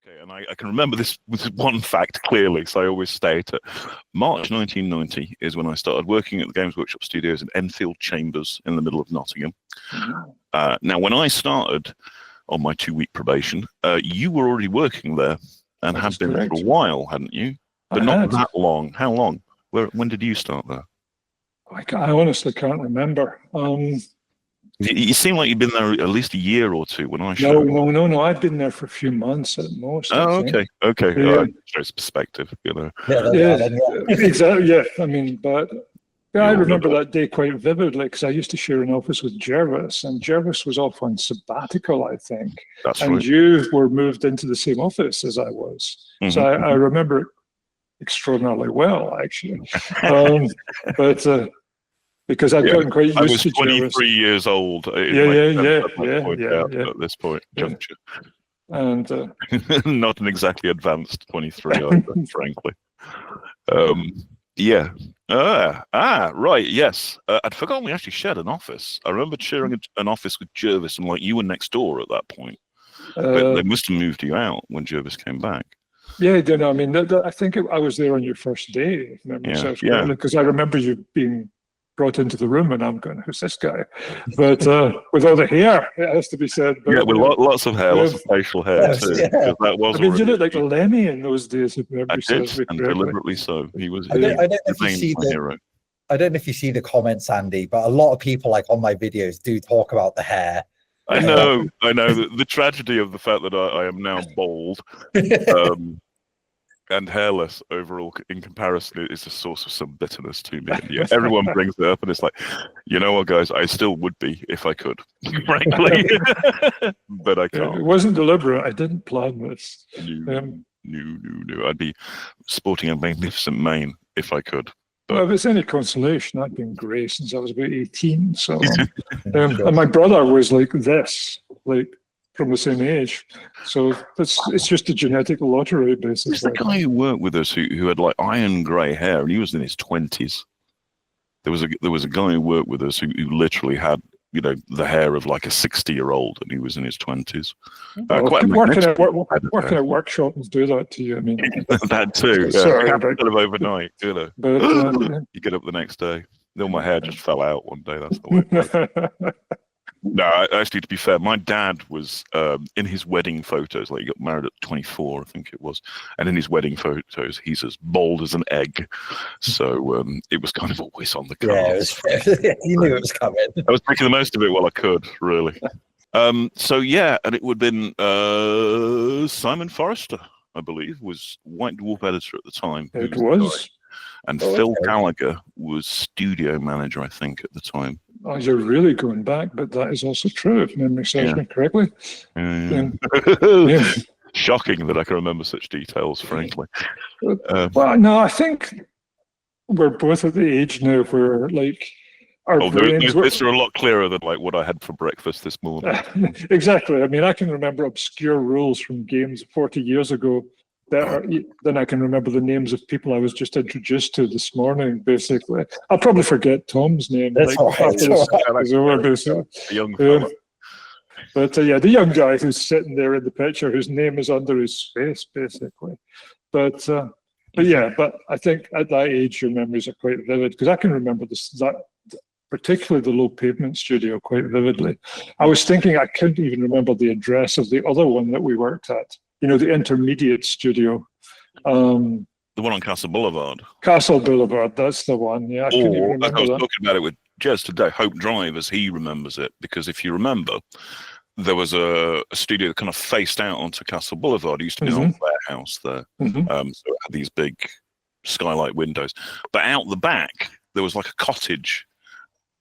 Okay, and I can remember this with one fact clearly, so I always state it. March 1990 is when I started working at the Games Workshop Studios in Enfield Chambers in the middle of Nottingham. Now, when I started on my 2-week probation, you were already working there and had been for a while, hadn't you? But not that long. How long? When did you start there? I honestly can't remember. You seem like you've been there at least a year or two when I showed. No. I've been there for a few months at most. Oh, okay. Yeah. Shows perspective, you know. Yeah, exactly. Yeah, I mean, but I remember that day quite vividly because I used to share an office with Jervis, and Jervis was off on sabbatical, I think. That's and right. You were moved into the same office as I was. So I remember it extraordinarily well, actually. But because I've gotten quite used to Jervis. I was 23 years old. At this point, juncture. And not an exactly advanced 23, either, frankly. Right, yes. I'd forgotten we actually shared an office. I remember sharing an office with Jervis, and like you were next door at that point. But they must have moved you out when Jervis came back. Yeah, I mean, I think I was there on your first day, because I remember you being brought into the room, and I'm going, "Who's this guy?" But with all the hair, it has to be said. But, with lots of hair, lots of facial hair too. That was you looked like Lemmy in those days. If I did, and deliberately so. He was. I don't know if you see the comments, Andy, but a lot of people, like on my videos, do talk about the hair. I know. The tragedy of the fact that I am now bald. And hairless overall in comparison is a source of some bitterness to me. Yeah, everyone brings it up, and it's like, you know what, guys, I still would be if I could, frankly, but I can't. It wasn't deliberate. I didn't plan this. No. I'd be sporting a magnificent mane if I could. But well, if it's any consolation, I've been grey since I was about 18. So, and my brother was like this, from the same age, so it's just a genetic lottery, basically. There's the guy who worked with us who had like iron grey hair, and he was in his 20s. There was a guy who worked with us who literally had the hair of like a 60-year-old, and he was in his 20s. Working at workshops do that to you. I mean, that too. Sorry, kind of overnight, But you get up the next day. Then my hair just fell out one day. That's the way. No, actually, to be fair, my dad was in his wedding photos, like he got married at 24, I think it was, and in his wedding photos, he's as bald as an egg. So it was kind of always on the card. Yeah, you knew it was coming. I was making the most of it while I could, really. So yeah, and it would have been Simon Forrester, I believe, was White Dwarf editor at the time. It was. And Phil Gallagher was studio manager, I think, at the time. Oh, you're really going back, but that is also true, if memory serves me correctly. Shocking that I can remember such details, frankly. Well, no, I think we're both at the age now where, like, our brains... These are a lot clearer than, like, what I had for breakfast this morning. Exactly. I mean, I can remember obscure rules from games 40 years ago then I can remember the names of people I was just introduced to this morning, basically. I'll probably forget Tom's name. That's after this is over, basically. A young fella. But the young guy who's sitting there in the picture, whose name is under his face, basically. But I think at that age, your memories are quite vivid, because I can remember particularly the Low Pavement studio quite vividly. I was thinking I couldn't even remember the address of the other one that we worked at. The intermediate studio. The one on Castle Boulevard. Castle Boulevard, that's the one. Yeah, I couldn't even remember I was talking about it with Jez today, Hope Drive, as he remembers it, because if you remember, there was a studio that kind of faced out onto Castle Boulevard. It used to be an old warehouse there. So it had these big skylight windows. But out the back, there was like a cottage.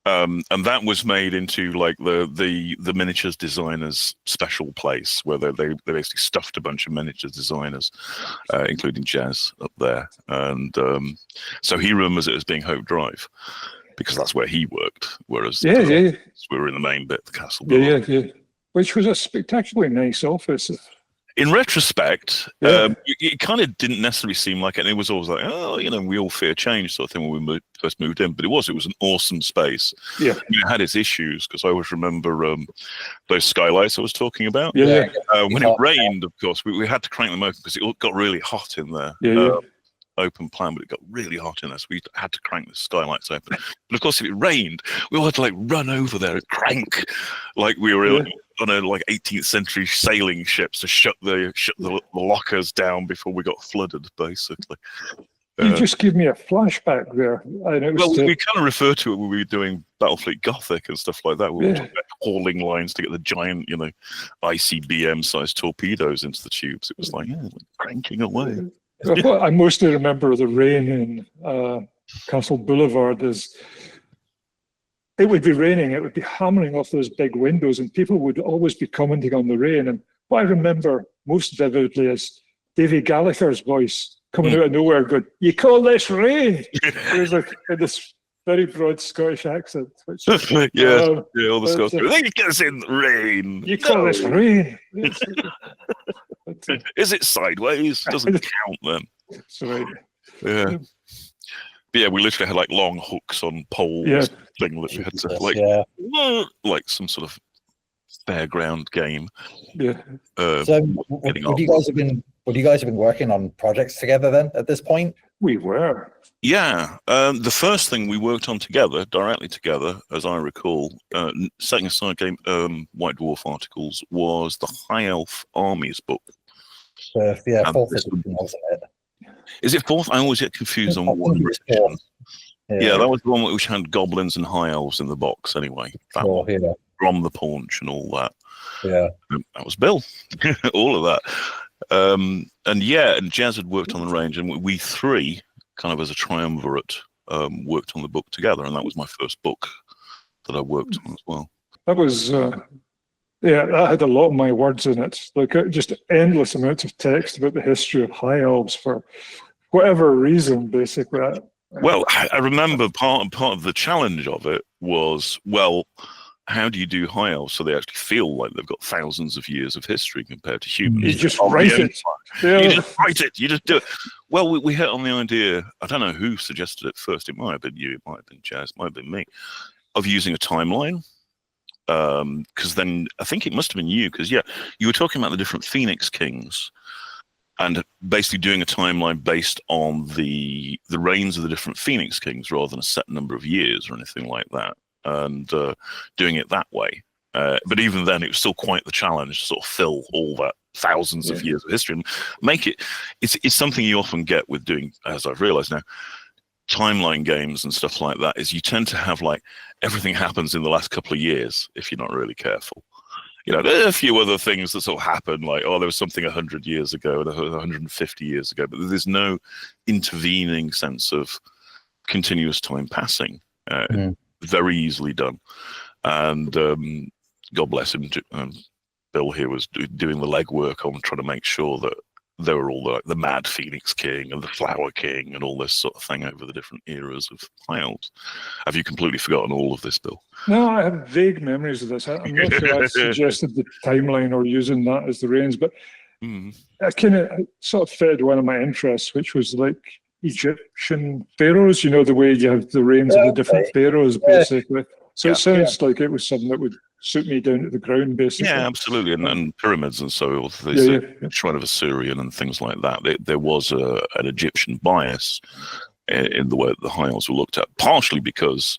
And that was made into like the miniatures designers special place where they basically stuffed a bunch of miniatures designers, including Jazz up there. And so he remembers it as being Hope Drive because that's where he worked. Whereas we were in the main bit, the castle. Yeah. Which was a spectacularly nice office. In retrospect, it kind of didn't necessarily seem like it. And it was always like, oh, we all fear change sort of thing when we first moved in. But it was an awesome space. Yeah. It had its issues, because I always remember those skylights I was talking about. Yeah. When it rained, of course, we had to crank them open because it got really hot in there. Yeah. Open plan, but it got really hot in there, so we had to crank the skylights open. But of course, if it rained, we all had to run over there and crank like we were on a 18th century sailing ships to shut the lockers down before we got flooded, basically. You just give me a flashback there. We kind of refer to it when we were doing Battlefleet Gothic and stuff like that. We were talking about hauling lines to get the giant, ICBM-sized torpedoes into the tubes. It was cranking away. What I mostly remember of the rain in Castle Boulevard is it would be raining, it would be hammering off those big windows, and people would always be commenting on the rain. And what I remember most vividly is Davy Gallagher's voice coming out of nowhere going, "You call this rain?" It was in this very broad Scottish accent. Which, all the Scots go, "They get us in the rain. You call this rain?" Is it sideways? Doesn't count then. That's right. Yeah. But yeah, we literally had long hooks on poles thing that we had to like some sort of fairground game. Yeah. So would you guys have been working on projects together then at this point? We were. Yeah. The first thing we worked on directly together, as I recall, setting aside game White Dwarf articles, was the High Elf Armies book. Fourth edition, wasn't it? Is it fourth? I always get confused on one. Yeah, that was the one which had goblins and high elves in the box anyway. From the paunch and all that. Yeah. That was Bill. All of that. And Jazz had worked on the range, and we three, kind of as a triumvirate, worked on the book together, and that was my first book that I worked on as well. That was... that had a lot of my words in it, just endless amounts of text about the history of High Elves for whatever reason, basically. Well, I remember part of the challenge of it was, how do you do High Elves so they actually feel like they've got thousands of years of history compared to humans? You just write it. Yeah. You just write it. You just do it. Well, we hit on the idea, I don't know who suggested it first. It might have been you, it might have been Jazz, it might have been me, of using a timeline. Because then I think it must have been you, because you were talking about the different Phoenix Kings and basically doing a timeline based on the reigns of the different Phoenix Kings rather than a set number of years or anything like that, and doing it that way. But even then, it was still quite the challenge to sort of fill all that thousands of years of history and make it. It's something you often get with doing, as I've realized now, timeline games and stuff like that, is you tend to have everything happens in the last couple of years if you're not really careful. There are a few other things that sort of happen, there was something 100 years ago and 150 years ago, but there's no intervening sense of continuous time passing. Very easily done. And God bless him, Bill here was doing the legwork on trying to make sure that there were all the Mad Phoenix King and the Flower King and all this sort of thing over the different eras of High Elves. Have you completely forgotten all of this, Bill? No, I have vague memories of this. I'm not sure I suggested the timeline or using that as the reins, but I kind of sort of fed one of my interests, which was Egyptian pharaohs, the way you have the reigns of the different pharaohs, basically. So it sounds like it was something that would suit me down to the ground, basically. Yeah, absolutely. And pyramids and so forth. The Shrine of Osirian and things like that. There was an Egyptian bias in the way that the High Elves were looked at, partially because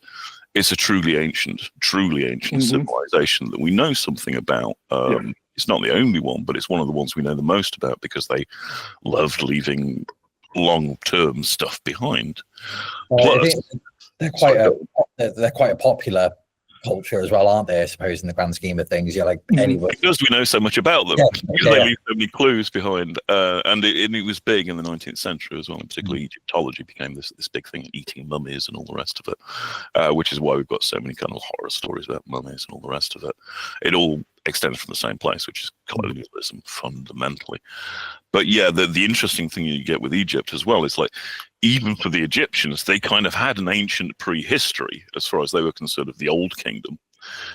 it's a truly ancient civilization that we know something about. It's not the only one, but it's one of the ones we know the most about because they loved leaving long-term stuff behind. Plus, they're quite a popular culture as well, aren't they? I suppose in the grand scheme of things, anyway. Because we know so much about them, because they leave so many clues behind, and it was big in the 19th century as well. And particularly Egyptology became this big thing, eating mummies and all the rest of it, which is why we've got so many kind of horror stories about mummies and all the rest of it. It all extends from the same place, which is colonialism fundamentally. But the interesting thing you get with Egypt as well is even for the Egyptians, they kind of had an ancient prehistory as far as they were concerned of the Old Kingdom.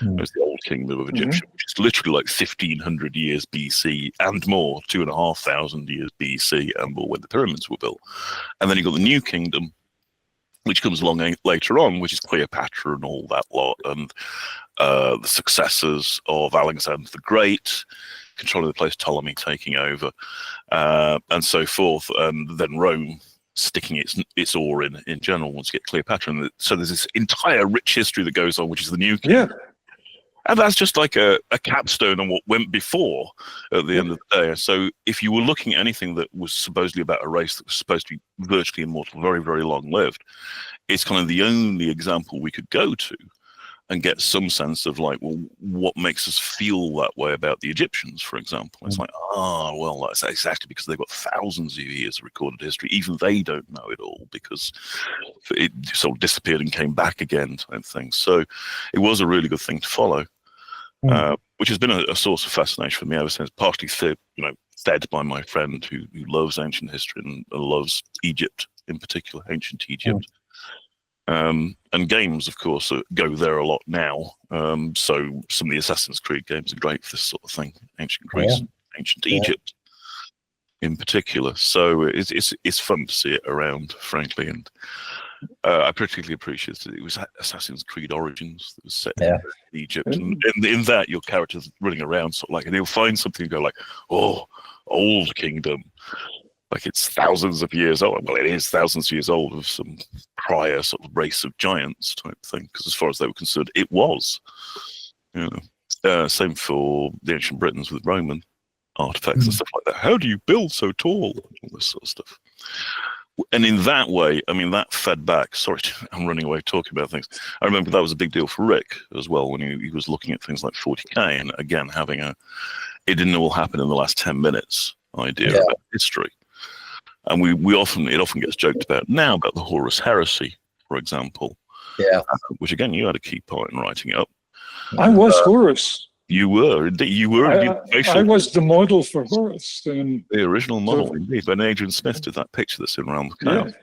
It's the Old Kingdom of Egyptian, which is literally like 1,500 years BC and more, 2,500 years BC and more, when the pyramids were built. And then you've got the New Kingdom, which comes along later on, which is Cleopatra and all that lot, and the successors of Alexander the Great, controlling the place, Ptolemy taking over, and so forth, and then Rome sticking its oar in general once you get Cleopatra. And so there's this entire rich history that goes on, which is the New Kingdom. Yeah. And that's just like a capstone on what went before at the end of the day. So if you were looking at anything that was supposedly about a race that was supposed to be virtually immortal, very, very long-lived, it's kind of the only example we could go to and get some sense of like, well, what makes us feel that way about the Egyptians, for example? It's like, well, that's exactly because they've got thousands of years of recorded history. Even they don't know it all because it sort of disappeared and came back again, type thing. So it was a really good thing to follow, which has been a source of fascination for me ever since, partially fed by my friend who loves ancient history and loves Egypt in particular, ancient Egypt. And games, of course, go there a lot now. So some of the Assassin's Creed games are great for this sort of thing. Ancient Greece, ancient Egypt, in particular. So it's fun to see it around, frankly. And I particularly appreciated it was Assassin's Creed Origins that was set in Egypt, and in that your character's running around sort of like, and he'll find something and go like, "Oh, Old Kingdom." Like it's thousands of years old. Well, it is thousands of years old of some prior sort of race of giants type thing. Because as far as they were concerned, it was. Same for the ancient Britons with Roman artifacts and stuff like that. How do you build so tall? All this sort of stuff. And in that way, I mean, that fed back. Sorry, I'm running away talking about things. I remember that was a big deal for Rick as well when he was looking at things like 40K and again having it didn't all happen in the last 10 minutes idea about history. And it often gets joked about now about the Horus Heresy, for example. Yeah. Which again, you had a key part in writing it up. I was Horus. You were indeed. You were. I was the model for Horus. The original model, indeed. When Adrian Smith did that picture that's in Realm of Chaos.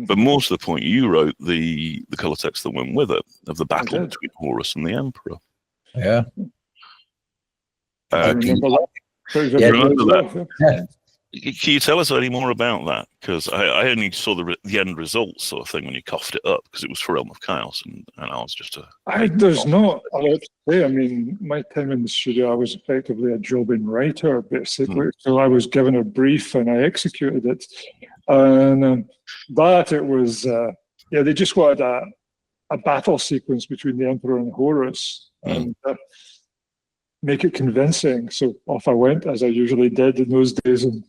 But more to the point, you wrote the colour text that went with it of the battle between Horus and the Emperor. Yeah. Remember that? Yeah. Can you tell us any more about that? Because I only saw the end result sort of thing when you coughed it up because it was for Realm of Chaos, and I was just there's not a lot to say. I mean, my time in the studio, I was effectively a jobbing writer, basically. So I was given a brief and I executed it. And it was, they just wanted a battle sequence between the Emperor and Horus and make it convincing. So off I went, as I usually did in those days, and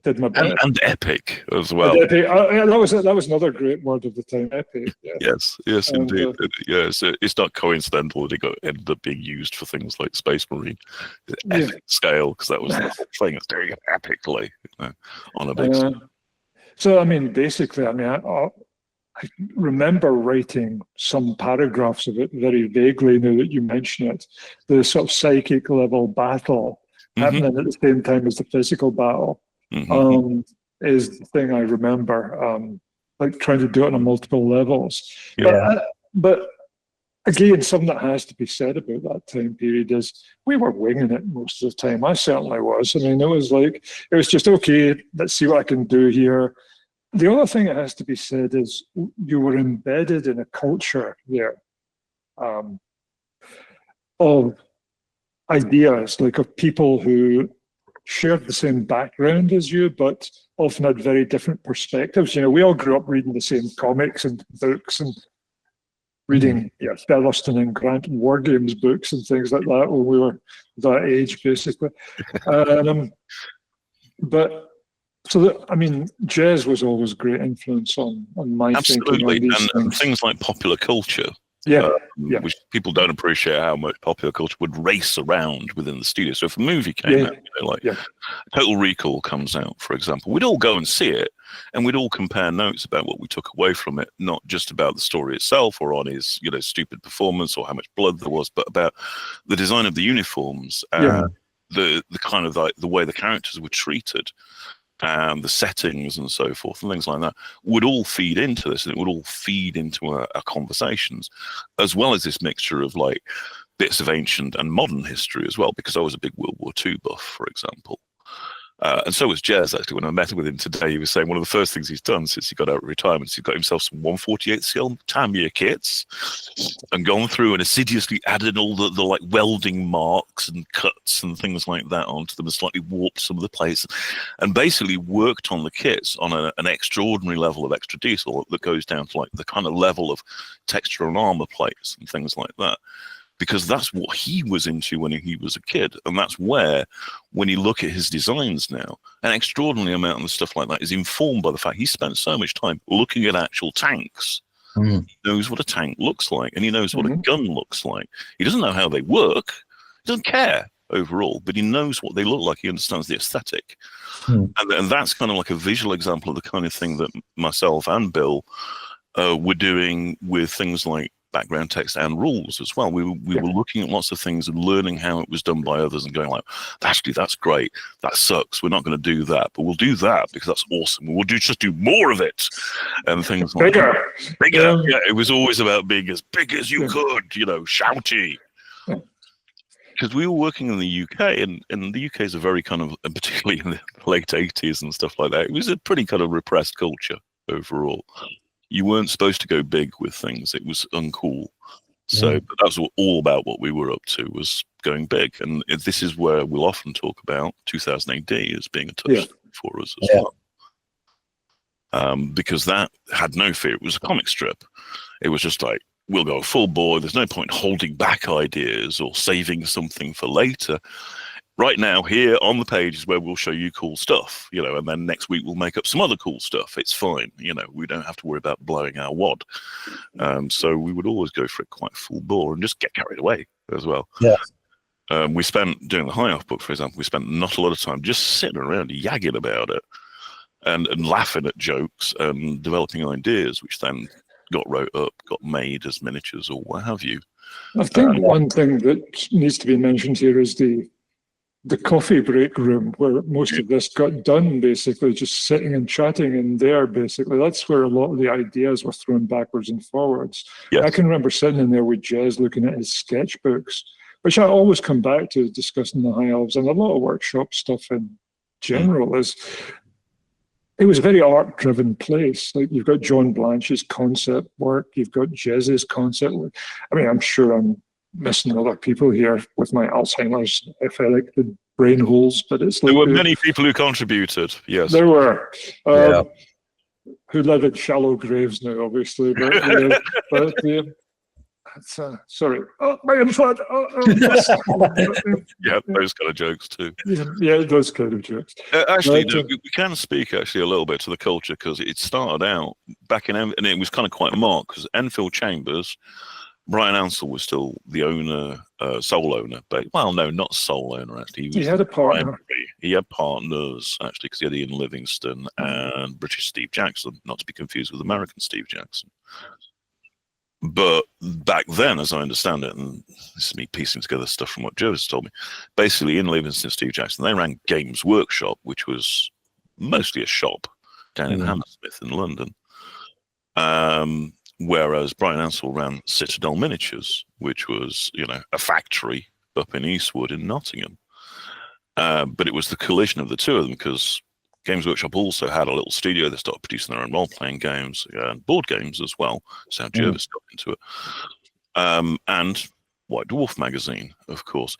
did my best. And epic as well. Epic. That was another great word of the time, epic. Yeah. Yes, indeed. It's not coincidental that it ended up being used for things like Space Marine, epic scale, because that was the whole thing. It's doing it epically on a big scale. So, I mean, basically, I remember writing some paragraphs of it very vaguely now that you mention it. The sort of psychic level battle happening at the same time as the physical battle is the thing I remember, like trying to do it on multiple levels. Yeah. But again, something that has to be said about that time period is we were winging it most of the time. I certainly was. I mean, it was just, okay, let's see what I can do here. The other thing that has to be said is you were embedded in a culture there of ideas, like of people who shared the same background as you, but often had very different perspectives. We all grew up reading the same comics and books and reading Featherston and Grant War Games books and things like that when we were that age, basically. Jazz was always a great influence on my thinking on these things. Things like popular culture. Which people don't appreciate how much popular culture would race around within the studio. So if a movie came out, Total Recall comes out, for example, we'd all go and see it, and we'd all compare notes about what we took away from it, not just about the story itself or on his, stupid performance or how much blood there was, but about the design of the uniforms and the kind of like the way the characters were treated. The settings and so forth and things like that would all feed into this, and it would all feed into our conversations, as well as this mixture of like bits of ancient and modern history as well, because I was a big World War II buff, for example. And so was Jez, actually. When I met with him today, he was saying one of the first things he's done since he got out of retirement is he got himself some 148 scale Tamiya kits and gone through and assiduously added all the like welding marks and cuts and things like that onto them and slightly warped some of the plates and basically worked on the kits on an extraordinary level of extra detail that goes down to like the kind of level of texture on armor plates and things like that. Because that's what he was into when he was a kid. And that's where, when you look at his designs now, an extraordinary amount of stuff like that is informed by the fact he spent so much time looking at actual tanks. He knows what a tank looks like, and he knows what a gun looks like. He doesn't know how they work. He doesn't care overall, but he knows what they look like. He understands the aesthetic. And that's kind of like a visual example of the kind of thing that myself and Bill were doing with things like background text and rules as well. We were looking at lots of things and learning how it was done by others and going like, actually, that's great. That sucks. We're not going to do that, but we'll do that because that's awesome. We'll just do more of it and things like bigger. That. Bigger. Yeah, it was always about being as big as you could, shouty. Because we were working in the UK, and the UK is a very kind of, and particularly in the late 80s and stuff like that, it was a pretty kind of repressed culture overall. You weren't supposed to go big with things. It was uncool. So but that was all about what we were up to, was going big. And this is where we'll often talk about 2000 AD as being a touchstone for us as well. Because that had no fear. It was a comic strip. It was just like, we'll go full bore. There's no point holding back ideas or saving something for later. Right now, here on the page is where we'll show you cool stuff, and then next week we'll make up some other cool stuff. It's fine, we don't have to worry about blowing our wad. So we would always go for it quite full bore and just get carried away as well. Yeah. We spent, doing the High Elf book, for example, we spent not a lot of time just sitting around yagging about it and laughing at jokes and developing ideas, which then got wrote up, got made as miniatures or what have you. I think one thing that needs to be mentioned here is the coffee break room, where most of this got done, basically just sitting and chatting in there. Basically, that's where a lot of the ideas were thrown backwards and forwards. I can remember sitting in there with Jez looking at his sketchbooks, which I always come back to discussing the High Elves, and a lot of workshop stuff in general is, it was a very art-driven place. Like, you've got John Blanche's concept work, you've got Jez's concept work. I mean, I'm sure I'm missing other people here with my Alzheimer's affected brain holes, but it's like, there were many people who contributed. Yes, there were who live in shallow graves now, obviously. But sorry, my infant. Yeah, those kind of jokes too. Yeah, those kind of jokes. Actually, we can speak actually a little bit to the culture, because it started out back in, and it was kind of quite marked, because Enfield Chambers, Brian Ansell was still the owner, sole owner, but well, no, not sole owner actually. He had a partner. He had partners actually, because he had Ian Livingston and British Steve Jackson, not to be confused with American Steve Jackson. But back then, as I understand it, and this is me piecing together stuff from what Joe has told me, basically Ian Livingston and Steve Jackson, they ran Games Workshop, which was mostly a shop down in Hammersmith in London. Whereas Brian Ansell ran Citadel Miniatures, which was, a factory up in Eastwood in Nottingham. But it was the collision of the two of them, because Games Workshop also had a little studio. They started producing their own role-playing games and board games as well. So Jervis got into it. And White Dwarf magazine, of course.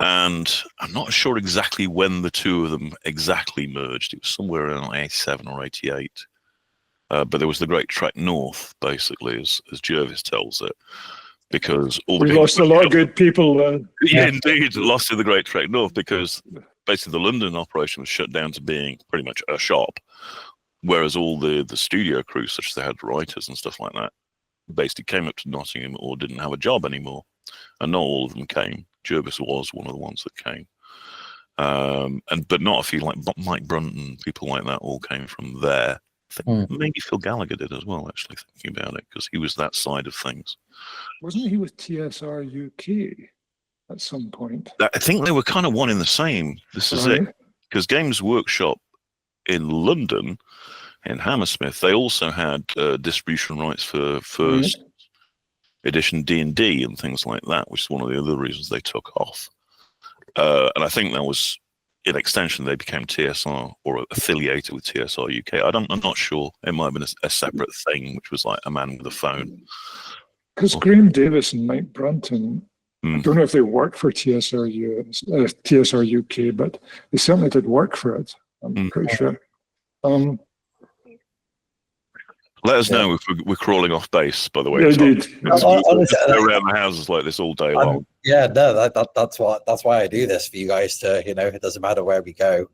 And I'm not sure exactly when the two of them exactly merged. It was somewhere around 87 or 88. But there was the Great Trek North, basically, as Jervis tells it, because we lost a lot of good people. Yeah, indeed, lost to the Great Trek North, because basically the London operation was shut down to being pretty much a shop, whereas all the studio crews, such as they had writers and stuff like that, basically came up to Nottingham or didn't have a job anymore, and not all of them came. Jervis was one of the ones that came, but not a few, like Mike Brunton, people like that, all came from there. I think maybe Phil Gallagher did as well, actually, thinking about it, because he was that side of things. Wasn't he with TSR UK at some point? I think they were kind of one in the same. This is it. Because Games Workshop in London, in Hammersmith, they also had distribution rights for edition D&D and things like that, which is one of the other reasons they took off. And I think that was, in extension, they became TSR or affiliated with TSR UK. I'm not sure. It might have been a separate thing, which was like a man with a phone. Because Graham Davis and Mike Brunton, I don't know if they worked for TSR UK, but they certainly did work for it. I'm pretty sure. Let us know if we're crawling off base, by the way. Yeah, indeed. Honestly, go around the houses like this all day long. Yeah, no, that's why I do this for you guys to, it doesn't matter where we go.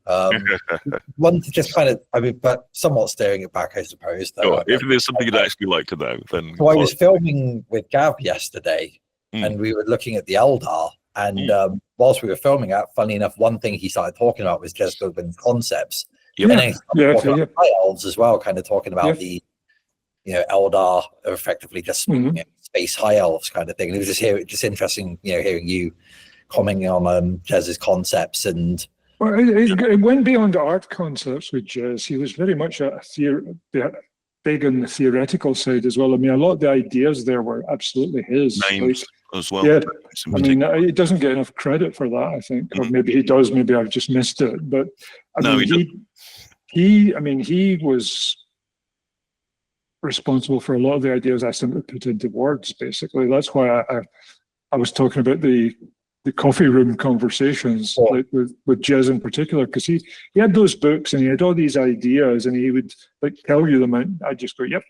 One to just kind of, but somewhat steering it back, I suppose. Though, if there's something you'd actually like to know, then. So I was filming with Gav yesterday, and we were looking at the Eldar. And whilst we were filming that, funny enough, one thing he started talking about was just open concepts. Yep. And then he started talking about High Elves as well, kind of talking about the Eldar are effectively just space High Elves kind of thing. And it was just interesting, hearing you commenting on Jez's concepts. And well, it went beyond art concepts with Jez. He was very much big on the theoretical side as well. I mean, a lot of the ideas there were absolutely his. Names as well. Yeah, I mean, he doesn't get enough credit for that, I think, or maybe he does. Maybe I've just missed it. But he was responsible for a lot of the ideas I simply put into words. Basically, that's why I was talking about the coffee room conversations, like with Jez in particular, because he had those books and he had all these ideas, and he would like tell you them, and I'd just go, "Yep,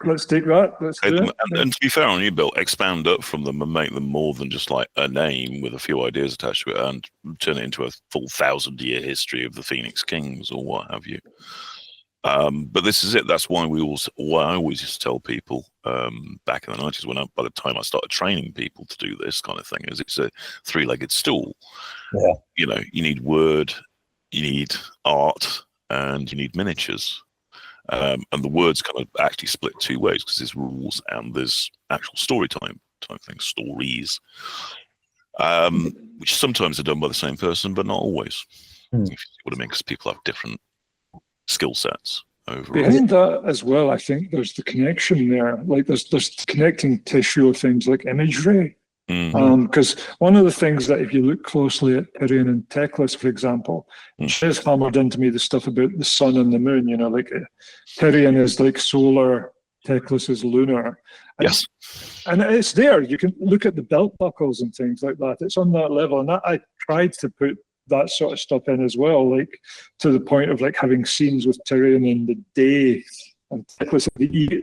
let's take that. Let's do it." And to be fair on you, Bill, expand up from them and make them more than just like a name with a few ideas attached to it, and turn it into a full 1,000-year history of the Phoenix Kings or what have you. But this is it. That's why I always used to tell people back in the 90s, by the time I started training people to do this kind of thing, is it's a three-legged stool. Yeah. You need word, you need art, and you need miniatures. And the words kind of actually split two ways, because there's rules and there's actual story time type things, stories, which sometimes are done by the same person, but not always. If you see what I mean, because people have different skill sets overall. Behind that as well, I think there's the connection there. Like there's connecting tissue of things like imagery. Because one of the things that, if you look closely at Tyrion and Teclis, for example, Jez hammered into me the stuff about the sun and the moon. Like Tyrion is like solar, Teclis is lunar. Yes. And it's there. You can look at the belt buckles and things like that. It's on that level. And I tried to put that sort of stuff in as well, like to the point of like having scenes with Tyrion in the day and Teclis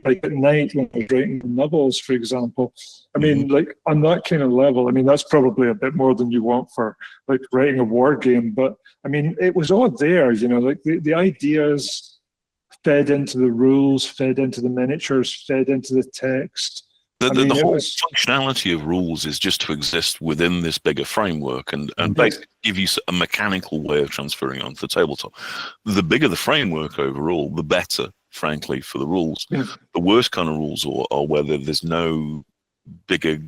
like at night when I was writing novels, for example. I mean, like on that kind of level, I mean, that's probably a bit more than you want for like writing a war game, but I mean, it was all there, like the ideas fed into the rules, fed into the miniatures, fed into the text. The whole functionality of rules is just to exist within this bigger framework and basically give you a mechanical way of transferring onto the tabletop. The bigger the framework overall, the better, frankly, for the rules. Yeah. The worst kind of rules are where there's no bigger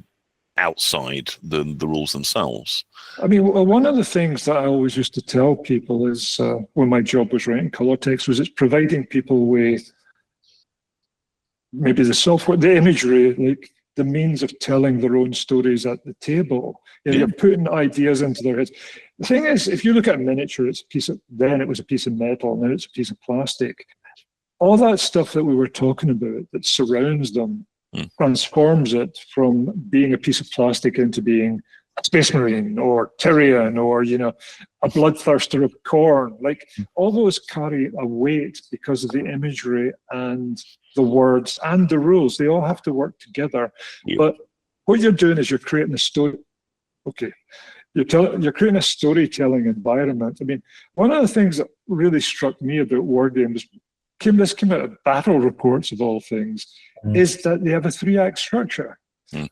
outside than the rules themselves. I mean, one of the things that I always used to tell people is when my job was writing color text was it's providing people with maybe the software, the imagery, like the means of telling their own stories at the table. You're putting ideas into their heads. The thing is, if you look at a miniature, then it was a piece of metal, and then it's a piece of plastic. All that stuff that we were talking about that surrounds them transforms it from being a piece of plastic into being a Space Marine or Tyrion or, a bloodthirster of Khorne. Like all those carry a weight because of the imagery and the words and the rules. They all have to work together. Yeah. But what you're doing is you're creating a story. Okay. You're creating a storytelling environment. I mean, one of the things that really struck me about war games, this came out of battle reports of all things, is that they have a 3-act structure.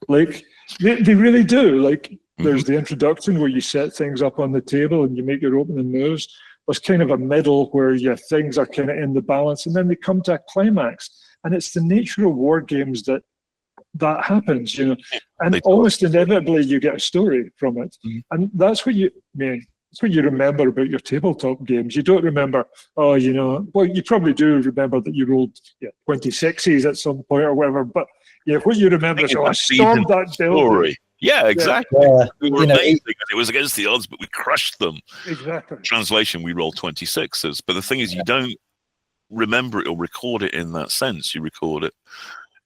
Like they really do. Like there's the introduction where you set things up on the table and you make your opening moves. There's kind of a middle where things are kind of in the balance, and then they come to a climax. And it's the nature of war games that happens, and almost inevitably you get a story from it. And that's what that's what you remember about your tabletop games. You don't remember, well, you probably do remember that you rolled 26s at some point or whatever, but Yeah, what you remember is, I stormed that building. Yeah, exactly. Yeah. We were amazing, and it was against the odds, but we crushed them. Exactly. Translation, we rolled 26s. But the thing is, you don't remember it or record it in that sense. You record it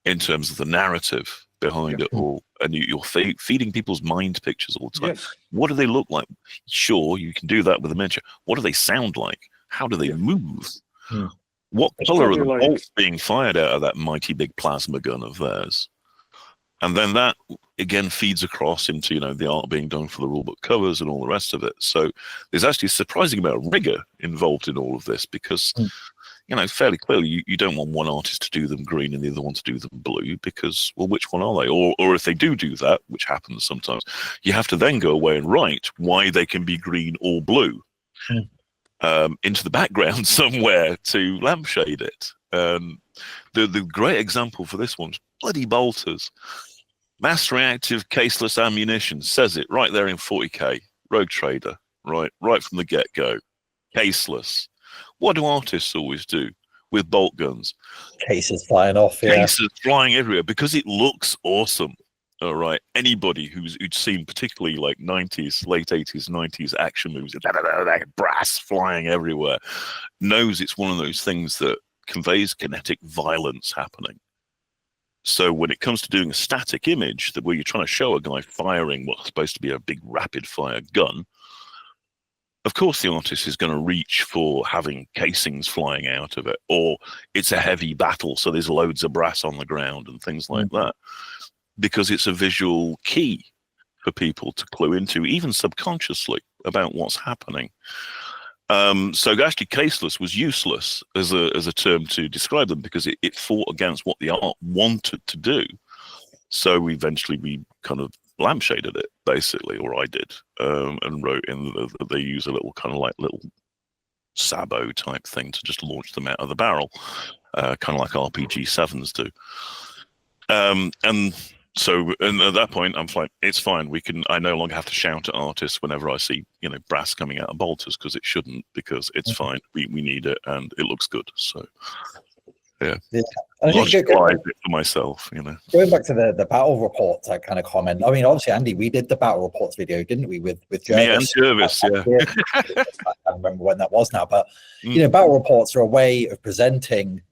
in terms of the narrative behind it all, and you're feeding people's mind pictures all the time. Yes. What do they look like? Sure, you can do that with a miniature. What do they sound like? How do they move? What color are the bolts being fired out of that mighty big plasma gun of theirs? And then that again feeds across into, you know, the art being done for the rulebook covers and all the rest of it. So there's actually a surprising amount of rigor involved in all of this, because you know, fairly clearly you don't want one artist to do them green and the other one to do them blue, because, well, which one are they? Or if they do that, which happens sometimes, you have to then go away and write why they can be green or blue into the background somewhere to lampshade it. The great example for this one's bloody bolters. Mass reactive caseless ammunition, says it right there in 40k. Rogue Trader, right from the get-go. Caseless. What do artists always do with bolt guns? Cases flying off, Cases flying everywhere, because it looks awesome. All right. Anybody who'd seen particularly like 90s, late 80s, 90s action movies, brass flying everywhere, knows it's one of those things that conveys kinetic violence happening. So when it comes to doing a static image where you're trying to show a guy firing what's supposed to be a big rapid fire gun, of course the artist is going to reach for having casings flying out of it, or it's a heavy battle, so there's loads of brass on the ground and things like that, because it's a visual key for people to clue into, even subconsciously, about what's happening. So actually caseless was useless as a term to describe them, because it fought against what the art wanted to do. So we kind of lampshaded it, basically, or I did, and wrote in that they use a little kind of like little sabot type thing to just launch them out of the barrel, kind of like RPG 7s do. And so, and at that point, I'm like, it's fine. I no longer have to shout at artists whenever I see, you know, brass coming out of bolters, because it shouldn't, because it's fine. We need it, and it looks good. So, yeah. I think it for myself, you know. Going back to the battle reports, I kind of comment. I mean, obviously, Andy, we did the battle reports video, didn't we, with Jervis? Me and Jervis, yeah. I can't remember when that was now, but you know, battle reports are a way of presenting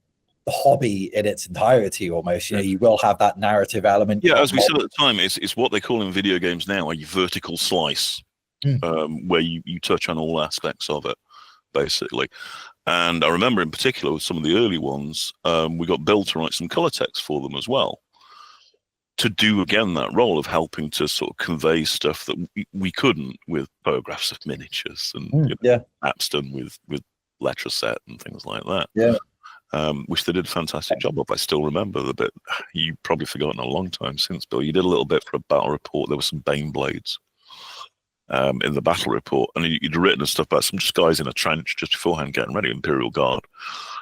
the hobby in its entirety, almost. You know, you will have that narrative element. Yeah, as we said at the time, it's what they call in video games now a vertical slice, where you touch on all aspects of it, basically. And I remember in particular with some of the early ones, we got Bill to write some color text for them as well, to do again that role of helping to sort of convey stuff that we couldn't with photographs of miniatures and apps done with Letraset and things like that. Yeah. Which they did a fantastic job of. I still remember the bit. You've probably forgotten a long time since, Bill. You did a little bit for a battle report. There were some Bane blades in the battle report, and you'd written stuff about some just guys in a trench just beforehand getting ready, Imperial Guard,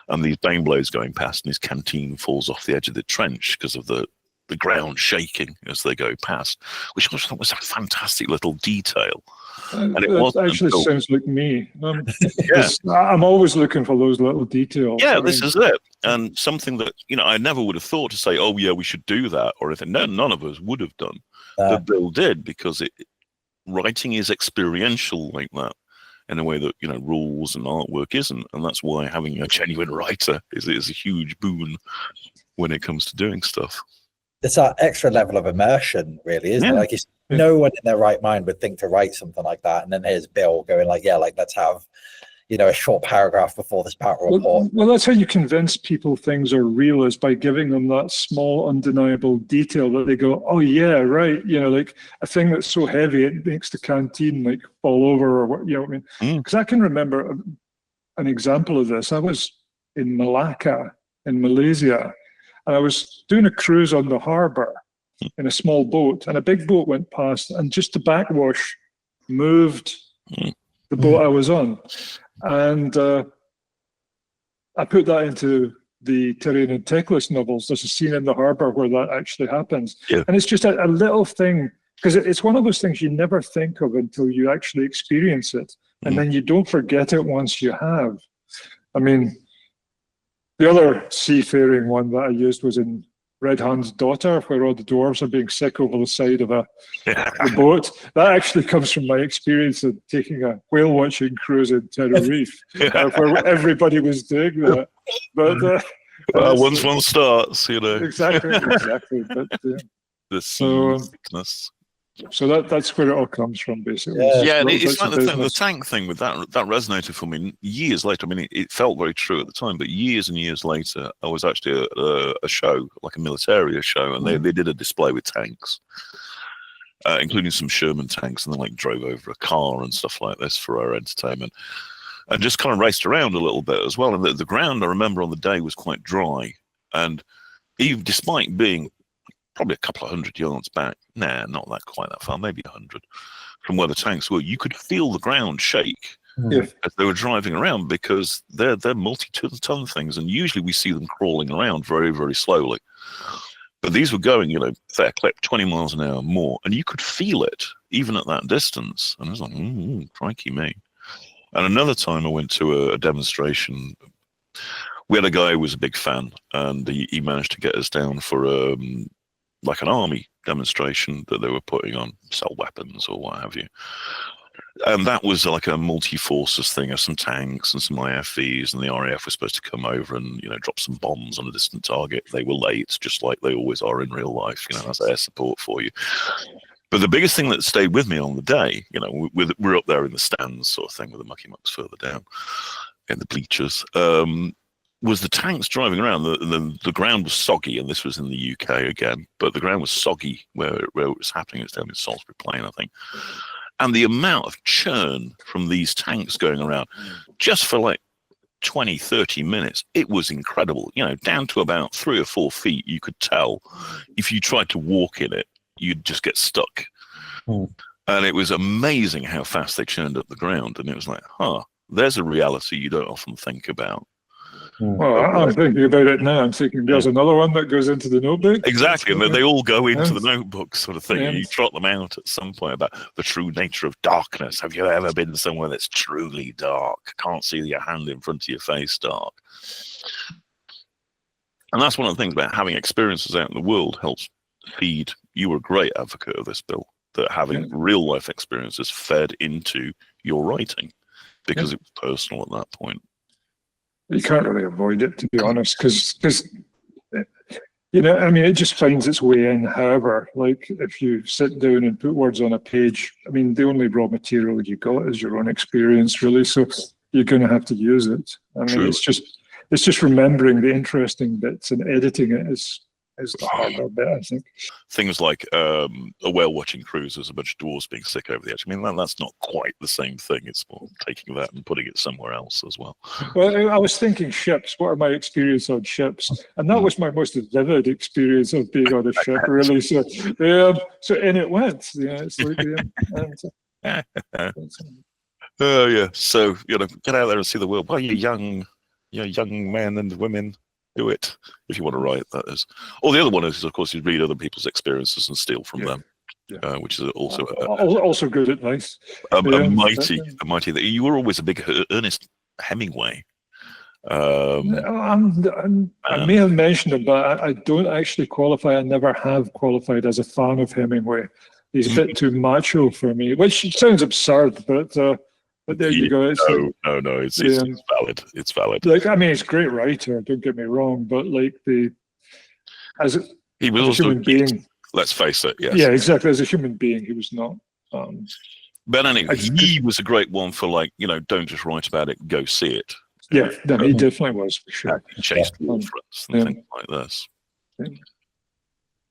and these Bane blades going past, and his canteen falls off the edge of the trench because of the ground shaking as they go past, which I thought was a fantastic little detail. And it actually sounds like me. I'm always looking for those little details. Yeah, this is it. And something that, you know, I never would have thought to say, oh, yeah, we should do that, or anything. No, none of us would have done. But Bill did, because writing is experiential like that, in a way that, you know, rules and artwork isn't. And that's why having a genuine writer is a huge boon when it comes to doing stuff. It's that extra level of immersion, really, isn't it? Like, no one in their right mind would think to write something like that. And then here's Bill going like, yeah, like, let's have, you know, a short paragraph before this battle report. Well, that's how you convince people things are real, is by giving them that small, undeniable detail that they go, oh, yeah, right. You know, like a thing that's so heavy, it makes the canteen like fall over, or what, you know what I mean? Because I can remember an example of this. I was in Malacca in Malaysia, and I was doing a cruise on the harbor in a small boat, and a big boat went past, and just the backwash moved the boat I was on. And I put that into the Terrain and Teclis novels. There's a scene in the harbor where that actually happens. Yeah. And it's just a little thing, because it's one of those things you never think of until you actually experience it. And then you don't forget it once you have. I mean, the other seafaring one that I used was in Red Hand's Daughter, where all the dwarves are being sick over the side of the boat. That actually comes from my experience of taking a whale watching cruise in Tenerife, where everybody was doing that. But once one starts, you know. Exactly. But the sickness. So that's where it all comes from, basically. Yeah, and it's like the tank thing with that resonated for me years later. I mean, it felt very true at the time, but years and years later, I was actually at a show, like a military show, and they did a display with tanks, including some Sherman tanks, and they like drove over a car and stuff like this for our entertainment, and just kind of raced around a little bit as well. And the ground, I remember on the day, was quite dry, and even despite being probably a couple of 100 yards back, not that quite that far, maybe 100 from where the tanks were, you could feel the ground shake as they were driving around, because they're multi-ton things, and usually we see them crawling around very, very slowly. But these were going, fair clip, 20 miles an hour more, and you could feel it even at that distance. And I was like, crikey me. And another time I went to a demonstration. We had a guy who was a big fan, and he managed to get us down for like an army demonstration that they were putting on, sell weapons or what have you. And that was like a multi-forces thing of some tanks and some IFVs, and the RAF was supposed to come over and, drop some bombs on a distant target. They were late, just like they always are in real life, as air support for you. But the biggest thing that stayed with me on the day, we're up there in the stands sort of thing with the mucky mucks further down in the bleachers, was the tanks driving around. The ground was soggy, and this was in the UK again, but the ground was soggy where it was happening. It was down in Salisbury Plain, I think. And the amount of churn from these tanks going around just for like 20, 30 minutes, it was incredible. Down to about 3 or 4 feet, you could tell if you tried to walk in it, you'd just get stuck. And it was amazing how fast they churned up the ground. And it was like, there's a reality you don't often think about. Well, I'm thinking about it now. I'm thinking there's another one that goes into the notebook. Exactly, and they all go into the notebook sort of thing. And you trot them out at some point about the true nature of darkness. Have you ever been somewhere that's truly dark? Can't see your hand in front of your face dark. And that's one of the things about having experiences out in the world helps feed. You were a great advocate of this, Bill, that having real life experiences fed into your writing, because it was personal at that point. You can't really avoid it, to be honest, because it just finds its way in. However, like if you sit down and put words on a page, the only raw material you got is your own experience, really. So you're going to have to use it. It's just remembering the interesting bits and editing it is the harder bit, I think. Things like a whale watching cruise, there's a bunch of dwarves being sick over the edge. That's not quite the same thing. It's more taking that and putting it somewhere else as well. Well, I was thinking ships. What are my experience on ships? And that was my most vivid experience of being on a ship, really. So in it went. It's like, So get out there and see the world. Well, you young men and women. Do it if you want to write, that is. Or the other one is, of course, you read other people's experiences and steal from them, which is also also good advice. A mighty. You were always a big Ernest Hemingway. I may have mentioned it, but I don't actually qualify. I never have qualified as a fan of Hemingway. He's a bit too macho for me, which sounds absurd, but there you go. It's valid. It's valid. Like, he's a great writer. Don't get me wrong, but like he was also a human being. Let's face it. Yes. Yeah, exactly. As a human being, he was not. But anyway, he was a great one for don't just write about it, go see it. Yeah, no, he definitely was for sure. Chased reference and things like this.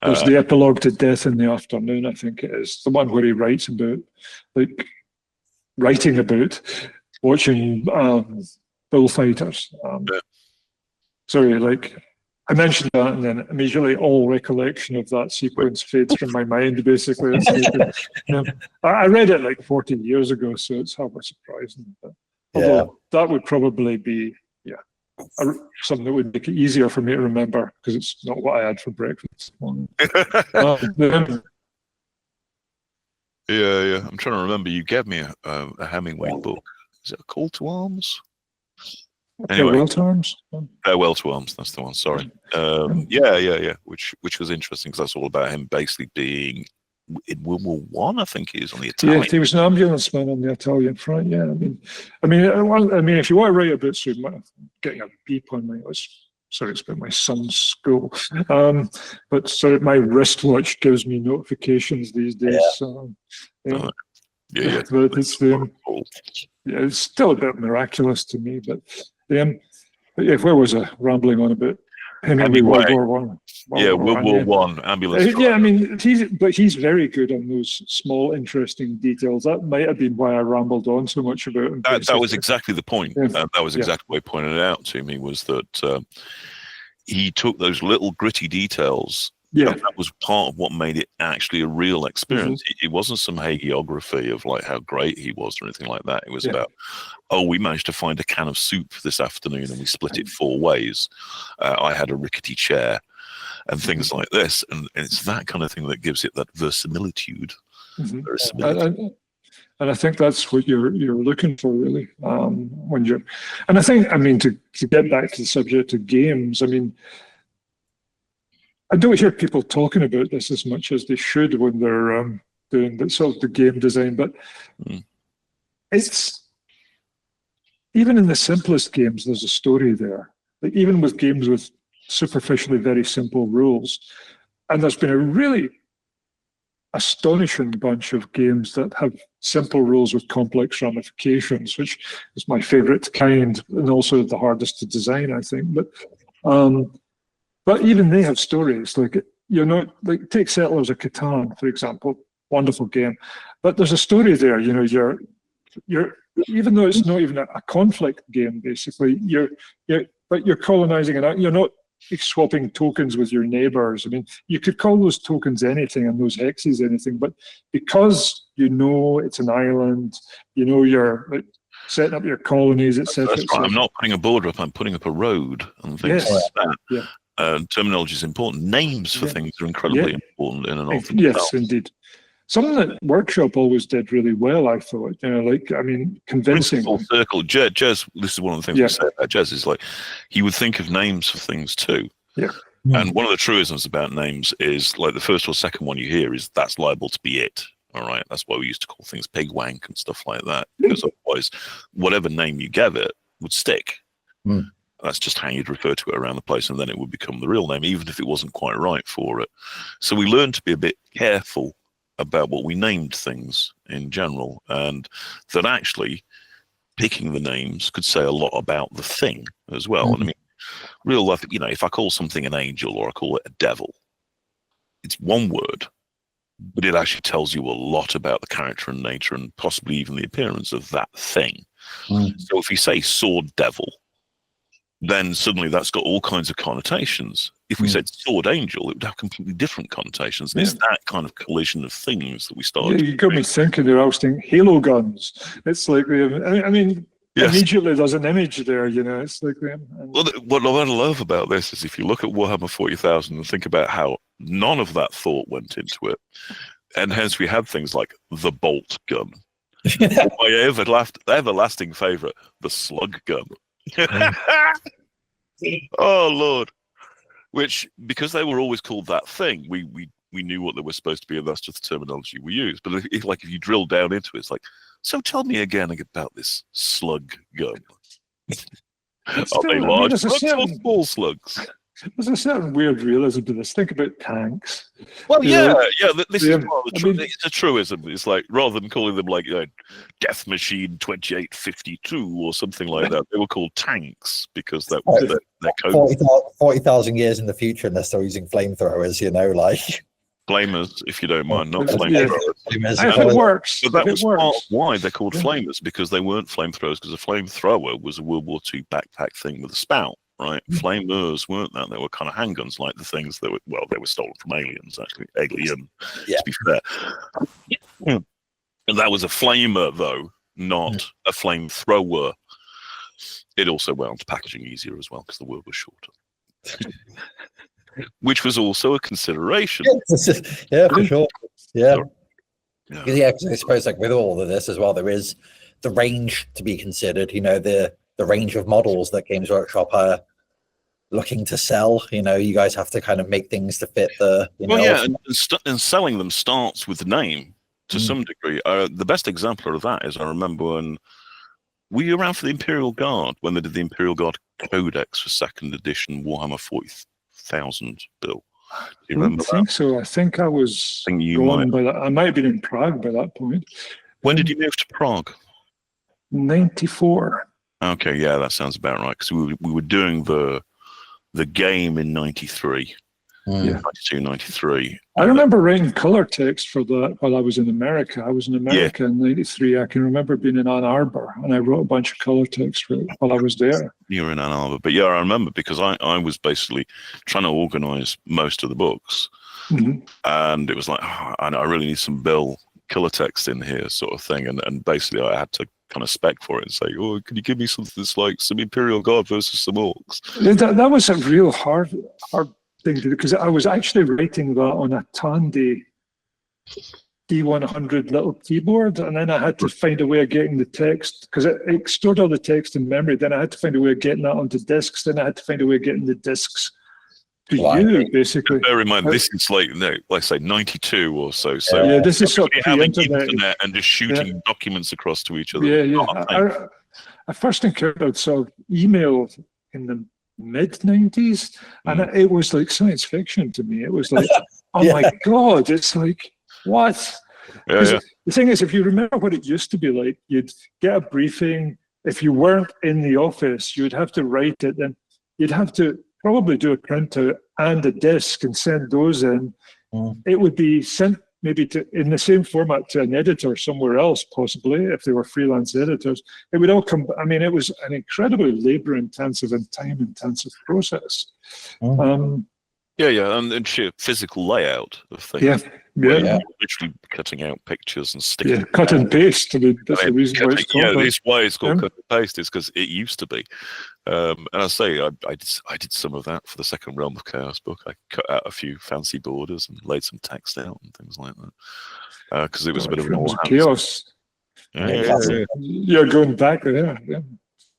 There's the epilogue to Death in the Afternoon, I think it is, the one where he writes about writing about watching bullfighters. Sorry, I mentioned that, and then immediately all recollection of that sequence fades from my mind, basically. I read it 14 years ago, so it's hardly surprising. Although that would probably be something that would make it easier for me to remember, because it's not what I had for breakfast. Yeah. I'm trying to remember. You gave me a Hemingway book. Is it A Call to Arms? Anyway, Farewell to Arms. Farewell to Arms, that's the one. Sorry. Yeah. Which was interesting because that's all about him basically being in World War One. I think he is on the Italian. Yeah, he was an ambulance man on the Italian front. Yeah, I mean, if you want to write about, so getting a beep on my, sorry, it's about my son's school. But so my wristwatch gives me notifications these days. Yeah. But it's still a bit miraculous to me. But where was I rambling on about Hemingway, World War One? World War One ambulance. I mean, he's very good on those small, interesting details. That might have been why I rambled on so much about him. That was exactly the point. Yeah. That was exactly what he pointed out to me, was that he took those little gritty details. Yeah, and that was part of what made it actually a real experience. It wasn't some hagiography of like how great he was or anything like that. It was about, we managed to find a can of soup this afternoon and we split it 4 ways. I had a rickety chair and things like this. And it's that kind of thing that gives it that verisimilitude. And I think that's what you're looking for, really, when you're. And I think, to get back to the subject of games, I don't hear people talking about this as much as they should when they're doing the game design. But it's even in the simplest games, there's a story there. Like even with games with superficially very simple rules, and there's been a really astonishing bunch of games that have simple rules with complex ramifications, which is my favorite kind and also the hardest to design, I think. But even they have stories. Like take Settlers of Catan, for example, wonderful game, but there's a story there. You're even though it's not even a conflict game, basically, you're colonizing and you're not swapping tokens with your neighbors. You could call those tokens anything and those hexes anything, but because it's an island, you're setting up your colonies, etc. That's right. I'm not putting a border up, I'm putting up a road and things like that. Yeah. Terminology is important. Names for things are incredibly important in an author. Yes, indeed. Something that Workshop always did really well, I thought. Convincing. Full circle. Jez, this is one of the things we say about Jez, is like he would think of names for things too. Yeah. And one of the truisms about names is like the first or second one you hear is that's liable to be it. All right. That's why we used to call things pig wank and stuff like that. Because otherwise, whatever name you gave it would stick. That's just how you'd refer to it around the place, and then it would become the real name, even if it wasn't quite right for it. So we learned to be a bit careful about what we named things in general, and that actually picking the names could say a lot about the thing as well. And real life, if I call something an angel or I call it a devil, it's one word, but it actually tells you a lot about the character and nature and possibly even the appearance of that thing. So if you say sword devil, then suddenly that's got all kinds of connotations. If we said sword angel, it would have completely different connotations. And it's that kind of collision of things that we started. You got me thinking there. I was thinking Halo guns. It's like, immediately there's an image there, It's like, what I love about this is if you look at Warhammer 40,000 and think about how none of that thought went into it, and hence we had things like the bolt gun. My everlasting favorite, the slug gun. Oh Lord! Which, because they were always called that thing, we knew what they were supposed to be, and that's just the terminology we use. But if you drill down into it, it's like, so tell me again about this slug gun. Are they large slugs or small slugs? There's a certain weird realism to this. Think about tanks. Well, this is part of it's a truism. It's like, rather than calling them like Death Machine 2852 or something like that, they were called tanks because that was their code. 40,000 years in the future, and they're still using flamethrowers. Flamers, if you don't mind, not flamethrowers. If it works. But that was part of why they're called flamers, because they weren't flamethrowers, because a flamethrower was a World War II backpack thing with a spout. Right, flamers weren't that? They were kind of handguns, like the things that they were stolen from aliens. Actually, alien. To be fair, and that was a flamer, though, not a flamethrower. It also went on to packaging easier as well because the word was shorter, which was also a consideration. Yeah, for sure. Yeah, because I suppose like with all of this as well, there is the range to be considered. the range of models that Games Workshop are looking to sell. You guys have to kind of make things to fit the. And selling them starts with the name to some degree. The best example of that is I remember when were you around for the Imperial Guard when they did the Imperial Guard Codex for 2nd edition Warhammer 40,000, Bill? Do you remember? I think so. I think I was gone by that. I might have been in Prague by that point. When did you move to Prague? 94. Okay, yeah, that sounds about right. Because we were doing the game in 93, 92, 93. I remember writing color text for that while I was in America. I was in America in 93. I can remember being in Ann Arbor, and I wrote a bunch of color text for it while I was there. You were in Ann Arbor. But yeah, I remember because I was basically trying to organize most of the books. And it was like, I really need some Bill color text in here sort of thing. And basically I had to kind of spec for it and say, oh, could you give me something that's like some Imperial Guard versus some Orcs? That was a real hard thing to do, because I was actually writing that on a Tandy D100 little keyboard, and then I had to find a way of getting the text, because it stored all the text in memory. Then I had to find a way of getting that onto discs. Then I had to find a way of getting the discs to you, basically. Bear in mind, this is like say 92 or so. So yeah, this is sort of having internet and just shooting documents across to each other. I first encountered email in the mid-90s, and it was like science fiction to me. It was like, oh my God, it's like, what? The thing is, if you remember what it used to be like, you'd get a briefing. If you weren't in the office, you'd have to write it, then you'd have to probably do a printout and a disc and send those in. It would be sent maybe in the same format to an editor somewhere else, possibly, if they were freelance editors. It would all come, it was an incredibly labor-intensive and time-intensive process. And sheer physical layout of things. Literally cutting out pictures and sticking. Yeah, cut and paste. That's the reason why it's called. This why it's called cut and paste is because it used to be. And I say I did some of that for the Second Realm of Chaos book. I cut out a few fancy borders and laid some text out and things like that. Because it was a bit of an all chaos. You're going back there.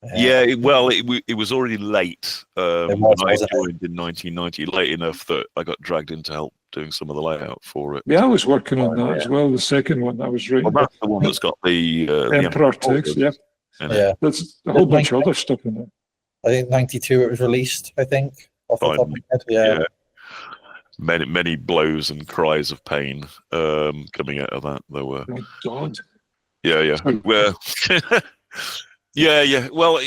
It was already late when I joined in 1990, late enough that I got dragged in to help doing some of the layout for it. Yeah, I was working on that as well. The second one I was writing. Well, that's the one that's got the Emperor text. There's a whole bunch of other stuff in there. I think 92 it was released, I think, off the top of my head. Many blows and cries of pain coming out of that. There were. Oh, God. Yeah. Well, Well,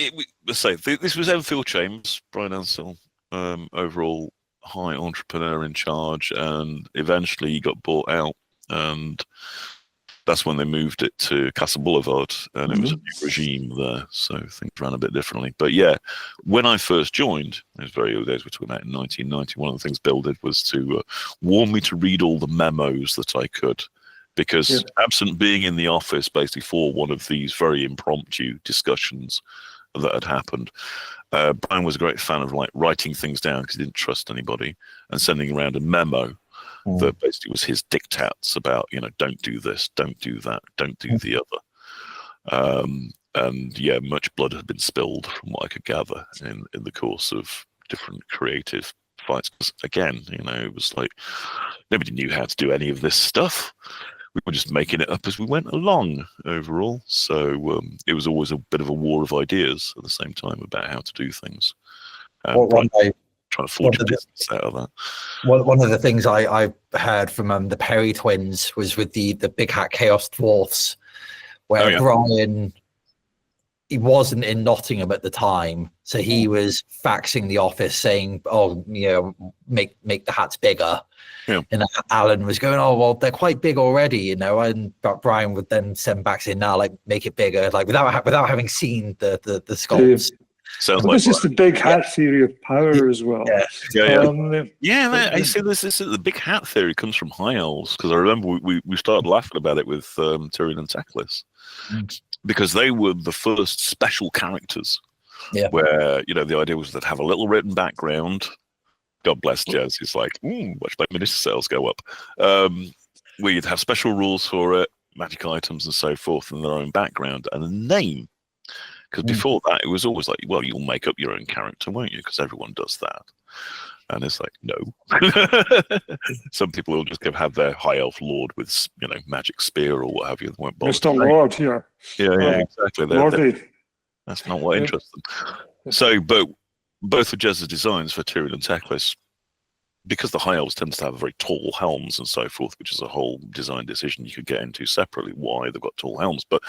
let's say this was Enfield Chambers, Brian Ansell, overall high entrepreneur in charge, and eventually he got bought out, and that's when they moved it to Castle Boulevard, and it was a new regime there, so things ran a bit differently. But yeah, when I first joined, it was very early days, we're talking about in 1990, one of the things Bill did was to warn me to read all the memos that I could, because absent being in the office basically for one of these very impromptu discussions that had happened, Brian was a great fan of like writing things down because he didn't trust anybody, and sending around a memo that basically was his diktats about, don't do this, don't do that, don't do the other. And yeah, much blood had been spilled from what I could gather in the course of different creative fights. Because again, it was like nobody knew how to do any of this stuff. We were just making it up as we went along overall. So it was always a bit of a war of ideas at the same time about how to do things. Trying to forge a business out of that. One of the things I heard from the Perry twins was with the Big Hat Chaos Dwarfs, where Brian, he wasn't in Nottingham at the time, so he was faxing the office saying, make the hats bigger. Yeah. And Alan was going, oh, well, they're quite big already, and Brian would then send back saying, no, like, make it bigger, like without having seen the sculpts. Sounds this is the big hat theory of power as well. I see this is the big hat theory comes from High Elves, because I remember we started laughing about it with Tyrion and Teclis, because they were the first special characters where the idea was they'd have a little written background. God bless Jez. He's like, watch my minister sales go up. We'd have special rules for it, magic items and so forth, and their own background and a name. Because before that, it was always like, well, you'll make up your own character, won't you? Because everyone does that. And it's like, no. Some people will just have their high elf lord with, magic spear or what have you. Won't bother. Mr. Lord here. Yeah, exactly. Lordy. That's not what interests them. So, but both of Jez's designs for Tyrion and Teclis, because the High Elves tends to have very tall helms and so forth, which is a whole design decision you could get into separately, why they've got tall helms, but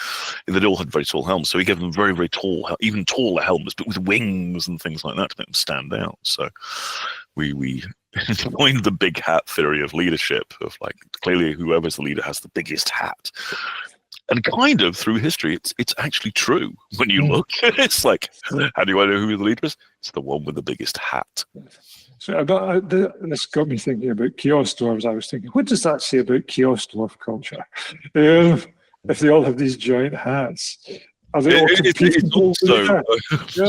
they all had very tall helms, so he gave them very, very tall, even taller helms, but with wings and things like that to make them stand out. So we coined the big hat theory of leadership, of like, clearly whoever's the leader has the biggest hat. And kind of through history, it's actually true when you look. It's like, how do I know who the leader is? It's the one with the biggest hat. So this got me thinking about chaos dwarves. I was thinking, what does that say about chaos dwarf culture? If they all have these giant hats, are they all it's also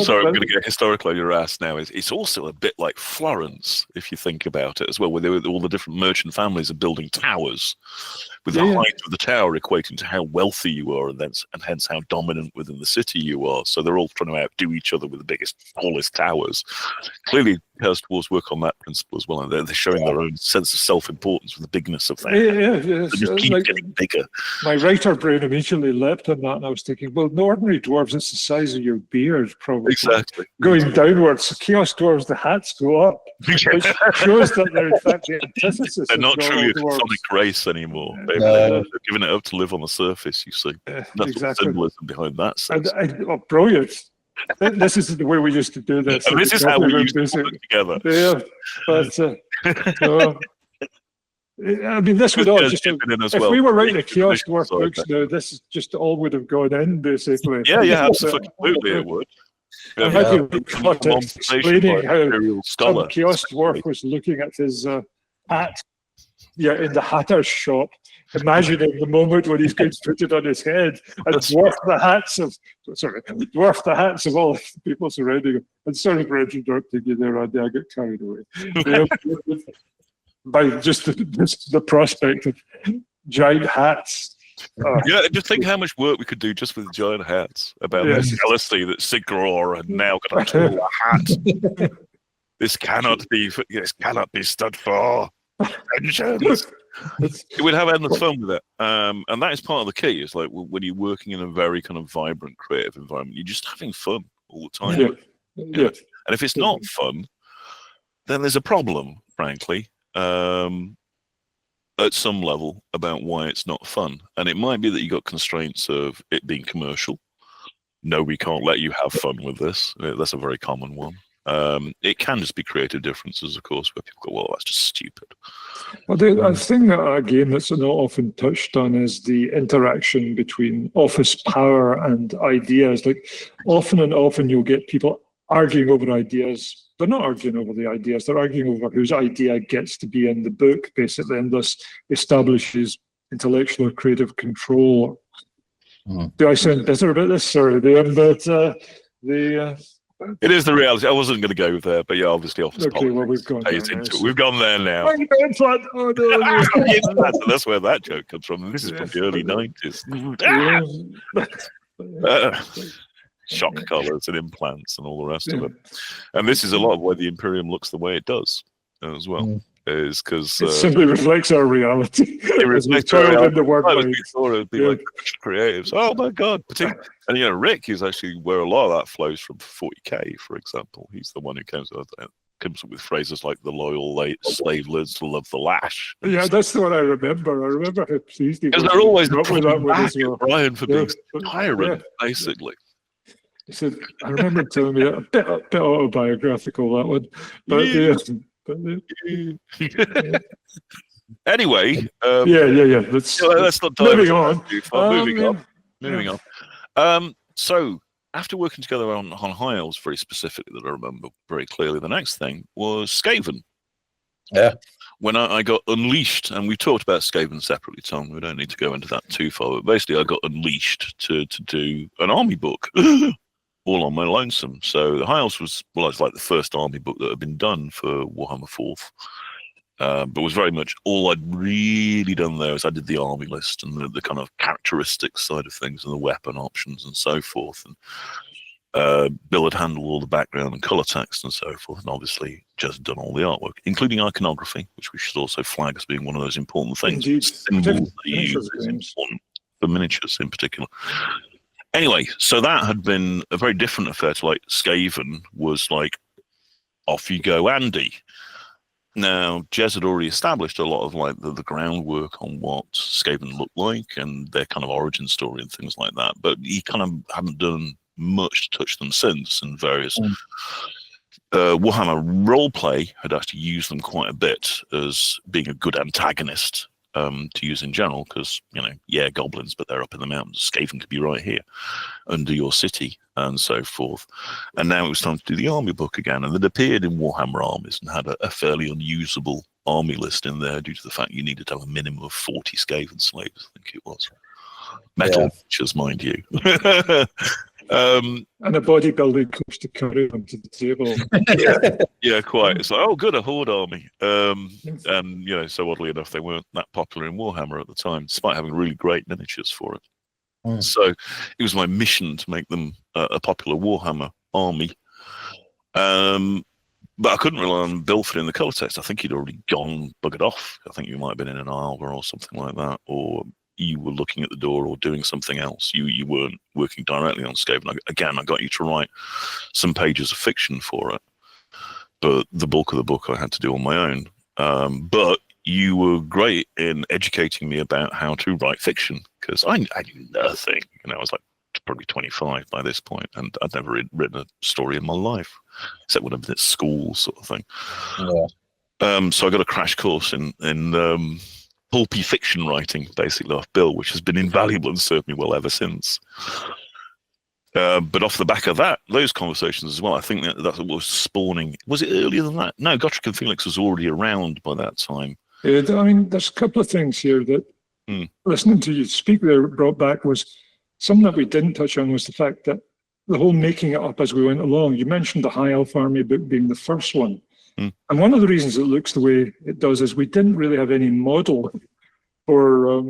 sorry, I'm going to get historical on your ass now. It's also a bit like Florence, if you think about it as well, where all the different merchant families are building towers, with the height of the tower equating to how wealthy you are, and hence how dominant within the city you are. So they're all trying to outdo each other with the biggest, tallest towers. Clearly, Chaos Dwarves work on that principle as well, and they're showing their own sense of self-importance with the bigness of that. They just keep getting bigger. My writer brain immediately leapt on that, and I was thinking, well, no ordinary dwarves, it's the size of your beard, probably. Exactly. Going downwards. Chaos dwarves, the hats go up, which shows that they're in fact the antithesis. They're not truly a sonic race anymore. They're giving it up to live on the surface, you see. That's the symbolism behind that sense. Brilliant. This is the way we used to do this. And this is how we used to work together. Yeah, but I mean, this would all just. If we were writing a Chaos Dwarf books now, this is just all would have gone in basically. Yeah, absolutely, it would. Imagine context explaining how some Chaos Dwarf was looking at his hat, in the hatter's shop, imagining the moment when he's going to put it on his head and dwarf the hats of all the people surrounding him. And sorry for interrupting you there, Andy, I got carried away. By just the prospect of giant hats. Just think how much work we could do just with giant hats about this jealousy that Sigror had now got a taller hat. This cannot be stood for. Vengeance. We'd have endless fun with it, and that is part of the key. Is like when you're working in a very kind of vibrant, creative environment, you're just having fun all the time. And if it's not fun, then there's a problem, frankly, at some level about why it's not fun. And it might be that you got constraints of it being commercial. No, we can't let you have fun with this. That's a very common one. It can just be creative differences, of course, where people go, well, that's just stupid. Well, the thing that, again, that's not often touched on is the interaction between office power and ideas. Like, often and often you'll get people arguing over ideas. They're not arguing over the ideas, they're arguing over whose idea gets to be in the book, basically, and thus establishes intellectual or creative control. Do I sound bitter about this? Sorry, it is the reality. I wasn't going to go there, but obviously, office okay, well, we've gone there now. We've gone there now. Oh, no. That's where that joke comes from. This is from the early 90s. Shock collars and implants and all the rest of it. And this is a lot of why the Imperium looks the way it does as well. Is because it simply reflects our reality. It reflects our reality. It'd be like creatives. Oh my god! And Rick is actually where a lot of that flows from. 40K, for example, he's the one who comes up with phrases like "the loyal slave lives to love the lash." Yeah, that's the one I remember. I remember how pleased he was. Because they're always up with that one as well. Brian for being a tyrant, basically. He said, "I remember telling me a bit autobiographical, that one, but Anyway, let's not dive moving on. So after working together on High Elves very specifically, that I remember very clearly, the next thing was Scaven. Yeah. When I got unleashed, and we talked about Skaven separately, Tom, we don't need to go into that too far, but basically I got unleashed to do an army book. All on my lonesome. So the High Elves was like the first army book that had been done for Warhammer 4th. But was very much all I'd really done there is I did the army list and the kind of characteristics side of things and the weapon options and so forth. And Bill had handled all the background and color text and so forth, and obviously just done all the artwork, including iconography, which we should also flag as being one of those important things. Indeed. Symbols that you use is important for miniatures in particular. Anyway, so that had been a very different affair to like Skaven was like, off you go, Andy. Now, Jez had already established a lot of like the groundwork on what Skaven looked like and their kind of origin story and things like that, but he kind of hadn't done much to touch them since, and various Warhammer roleplay had actually used them quite a bit as being a good antagonist to use in general, because, you know, yeah, goblins, but they're up in the mountains. Skaven could be right here under your city and so forth. And now it was time to do the army book again, and it appeared in Warhammer Armies and had a fairly unusable army list in there due to the fact you needed to have a minimum of 40 Skaven slaves, I think it was. Metal features, mind you. And a bodybuilding coach to carry them to the table. Yeah, quite. It's like, oh, good, a horde army. And, you know, so oddly enough, they weren't that popular in Warhammer at the time, despite having really great miniatures for it. So it was my mission to make them a popular Warhammer army. But I couldn't rely on Bill for doing the color text. I think he'd already gone, buggered off. I think you might have been in an Alva or something like that, or you were looking at the door or doing something else. You weren't working directly on Scaven. Again, I got you to write some pages of fiction for it, but the bulk of the book I had to do on my own. But you were great in educating me about how to write fiction, because I knew nothing. You know, I was like probably 25 by this point, and I'd never written a story in my life, except when I've been at school, sort of thing. Yeah. So I got a crash course in pulpy fiction writing, basically, off Bill, which has been invaluable and served me well ever since. But off the back of those conversations as well, I think that's what was spawning. Was it earlier than that? No, Gotrek and Felix was already around by that time. Yeah, I mean, there's a couple of things here that listening to you speak there brought back was something that we didn't touch on, was the fact that the whole making it up as we went along. You mentioned the High Elf Army book being the first one. And one of the reasons it looks the way it does is we didn't really have any model for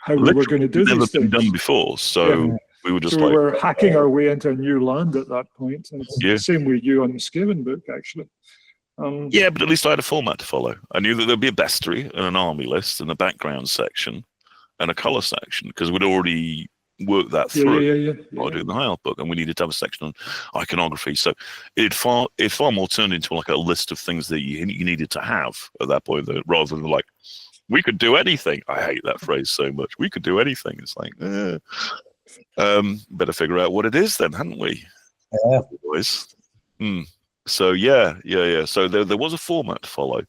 how we were going to do these things. Never been done before, so we were just we were hacking our way into a new land at that point. And it's the same with you on the Skaven book, actually. Yeah, but at least I had a format to follow. I knew that there'd be a bestiary and an army list and a background section and a color section, because we'd already work that through while doing the High Elf book, and we needed to have a section on iconography. So it far more turned into like a list of things that you needed to have at that point, rather than like, we could do anything. I hate that phrase so much. We could do anything. It's like, better figure out what it is then, hadn't we? Yeah. Boys. So yeah. So there was a format to follow.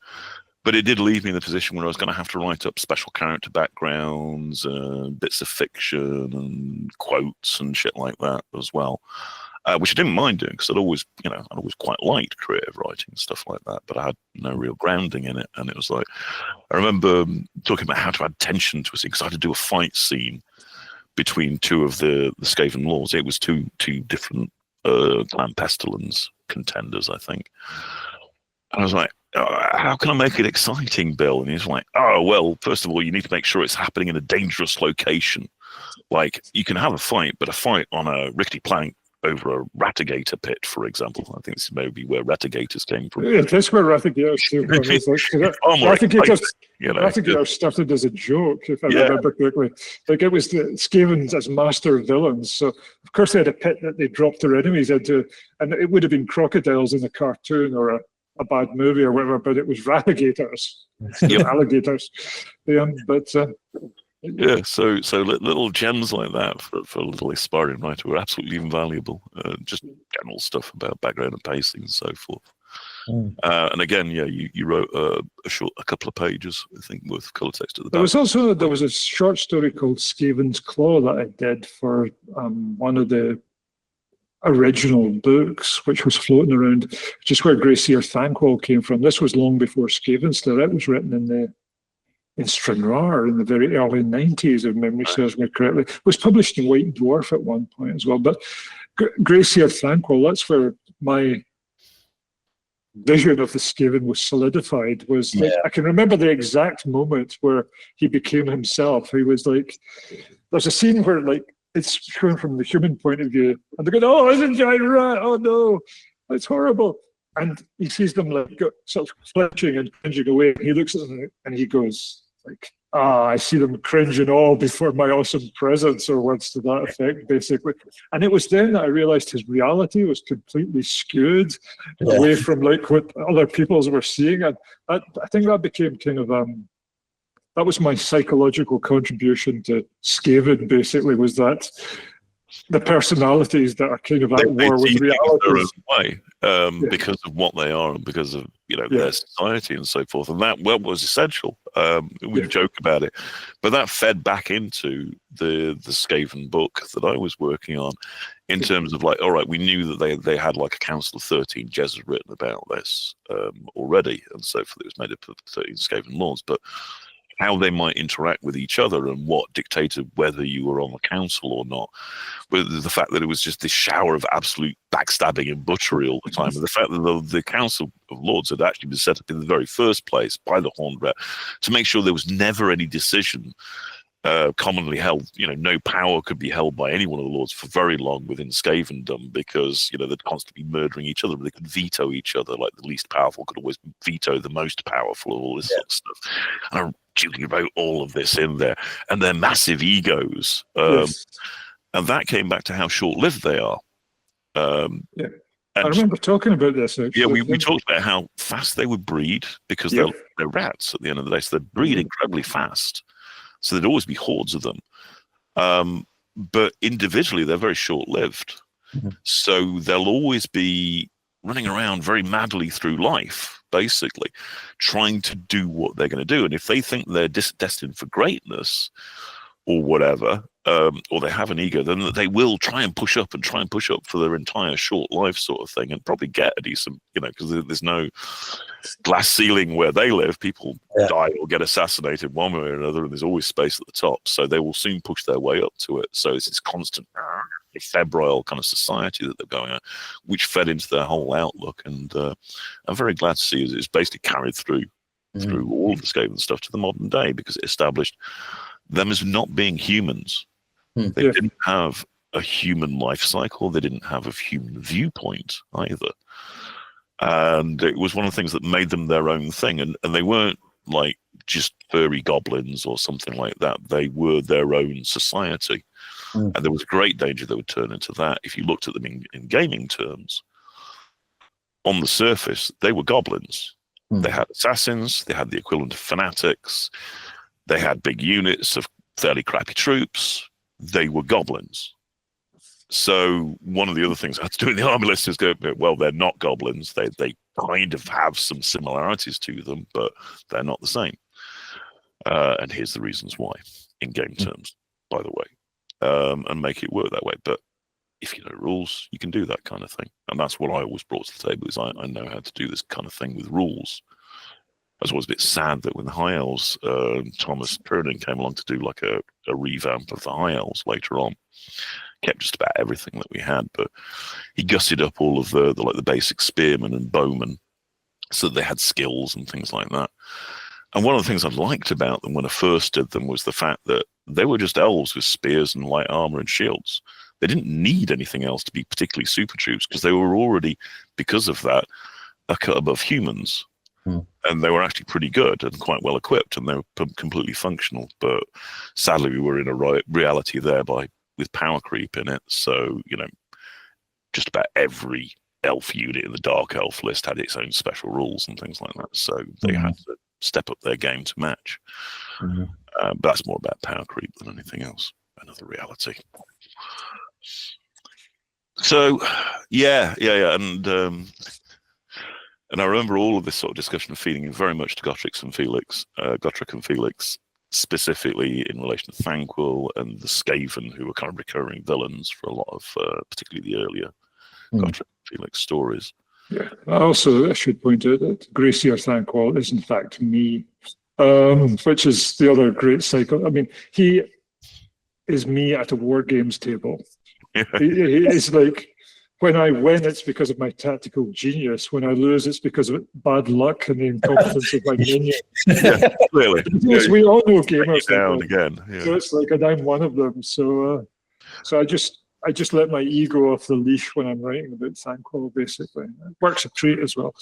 But it did leave me in the position where I was going to have to write up special character backgrounds, bits of fiction and quotes and shit like that as well, which I didn't mind doing, because I'd always quite liked creative writing and stuff like that, but I had no real grounding in it. And it was like, I remember talking about how to add tension to a scene, because I had to do a fight scene between two of the Skaven lords. It was two different Clan Pestilence contenders, I think. And I was like, how can I make it exciting, Bill? And he's like, oh, well, first of all, you need to make sure it's happening in a dangerous location. Like, you can have a fight, but a fight on a rickety plank over a ratigator pit, for example. I think this may be where ratigators came from. Yeah, that's where ratigators came from. Ratigators started as a joke, if I remember correctly. Like, it was the Skavens as master villains. So, of course, they had a pit that they dropped their enemies into, and it would have been crocodiles in a cartoon or a bad movie or whatever, but it was ratigators, alligators. So little gems like that for a little aspiring writer were absolutely invaluable. Just general stuff about background and pacing and so forth. And again, you wrote a couple of pages, I think, with color text at the back. There was a short story called Skaven's Claw that I did for one of the original books, which was floating around, which is where Gracia Thanwell came from. This was long before Skaven still. It was written in Stranraer in the very early 90s, if memory serves me correctly. It was published in White Dwarf at one point as well. But Gracia Thanwell, that's where my vision of the Skaven was solidified. I can remember the exact moment where he became himself. He was like, there's a scene where like it's shown from the human point of view, and they're going, "Oh, it's a giant rat! Oh no, it's horrible!" And he sees them like sort of flinching and cringing away. And he looks at them and he goes like, I see them cringing all before my awesome presence, or words to that effect, basically. And it was then that I realized his reality was completely skewed away from like what other people's were seeing. And I think that became kind of that was my psychological contribution to Scaven, basically, was that the personalities that are kind of at war with reality because of what they are and because of their society and so forth, and that was essential. We joke about it, but that fed back into the Skaven book that I was working on, in terms of like, all right, we knew that they had like a Council of 13 Jez had written about this already, and so forth. It was made up of 13 Skaven lords, but how they might interact with each other and what dictated whether you were on the council or not. But the fact that it was just this shower of absolute backstabbing and butchery all the time, and the fact that the Council of Lords had actually been set up in the very first place by the Horned Rat to make sure there was never any decision commonly held. No power could be held by any one of the lords for very long within Scavendom, because they'd constantly be murdering each other, but they could veto each other. Like the least powerful could always veto the most powerful, all this sort of stuff. And I Julie wrote all of this in there, and their massive egos. And that came back to how short-lived they are. I remember talking about this, actually. Yeah, we talked about how fast they would breed, because they're rats at the end of the day, so they breed incredibly fast. So there'd always be hordes of them. But individually, they're very short-lived. So they'll always be running around very madly through life, basically, trying to do what they're going to do. And if they think they're destined for greatness or whatever, or they have an ego, then they will try and push up for their entire short life sort of thing, and probably get a decent, because there's no glass ceiling where they live. People die or get assassinated one way or another, and there's always space at the top. So they will soon push their way up to it. So it's this constant febrile kind of society that they're going on, which fed into their whole outlook. And I'm very glad to see it's basically carried through all of the Skaven stuff to the modern day, because it established them as not being humans. They didn't have a human life cycle. They didn't have a human viewpoint either. And it was one of the things that made them their own thing. And they weren't like just furry goblins or something like that. They were their own society. And there was great danger that would turn into that. If you looked at them in gaming terms, on the surface, they were goblins. They had assassins. They had the equivalent of fanatics. They had big units of fairly crappy troops. They were goblins. So one of the other things I had to do in the army list is go, well, they're not goblins. They kind of have some similarities to them, but they're not the same. And here's the reasons why, in game terms, by the way, and make it work that way. But if you know rules, you can do that kind of thing. And that's what I always brought to the table, is I know how to do this kind of thing with rules. I was always a bit sad that when the High Elves, Thomas Pernin came along to do like a revamp of the High Elves later on. Kept just about everything that we had, but he gutted up all of the basic spearmen and bowmen, so they had skills and things like that. And one of the things I liked about them when I first did them was the fact that they were just elves with spears and light armor and shields. They didn't need anything else to be particularly super troops, because they were already, because of that, a cut above humans. And they were actually pretty good and quite well equipped, and they were completely functional. But sadly, we were in a reality thereby with power creep in it. So, just about every elf unit in the Dark Elf list had its own special rules and things like that. So they had to step up their game to match. But that's more about power creep than anything else. Another reality. So, yeah. And I remember all of this sort of discussion feeding very much to Gotrek and Felix, specifically in relation to Thanwell and the Scaven, who were kind of recurring villains for a lot of, particularly the earlier Gotrek and Felix stories. Yeah. I should point out that Gracia Thanwell is in fact me, which is the other great cycle. I mean, he is me at a war games table. He is like, when I win, it's because of my tactical genius. When I lose, it's because of bad luck and the incompetence of my minion. Yeah, clearly. Because we all know gamers. Down again. Yeah. So it's like, and I'm one of them. So, So I just let my ego off the leash when I'm writing about Thanwell, basically. It works a treat as well.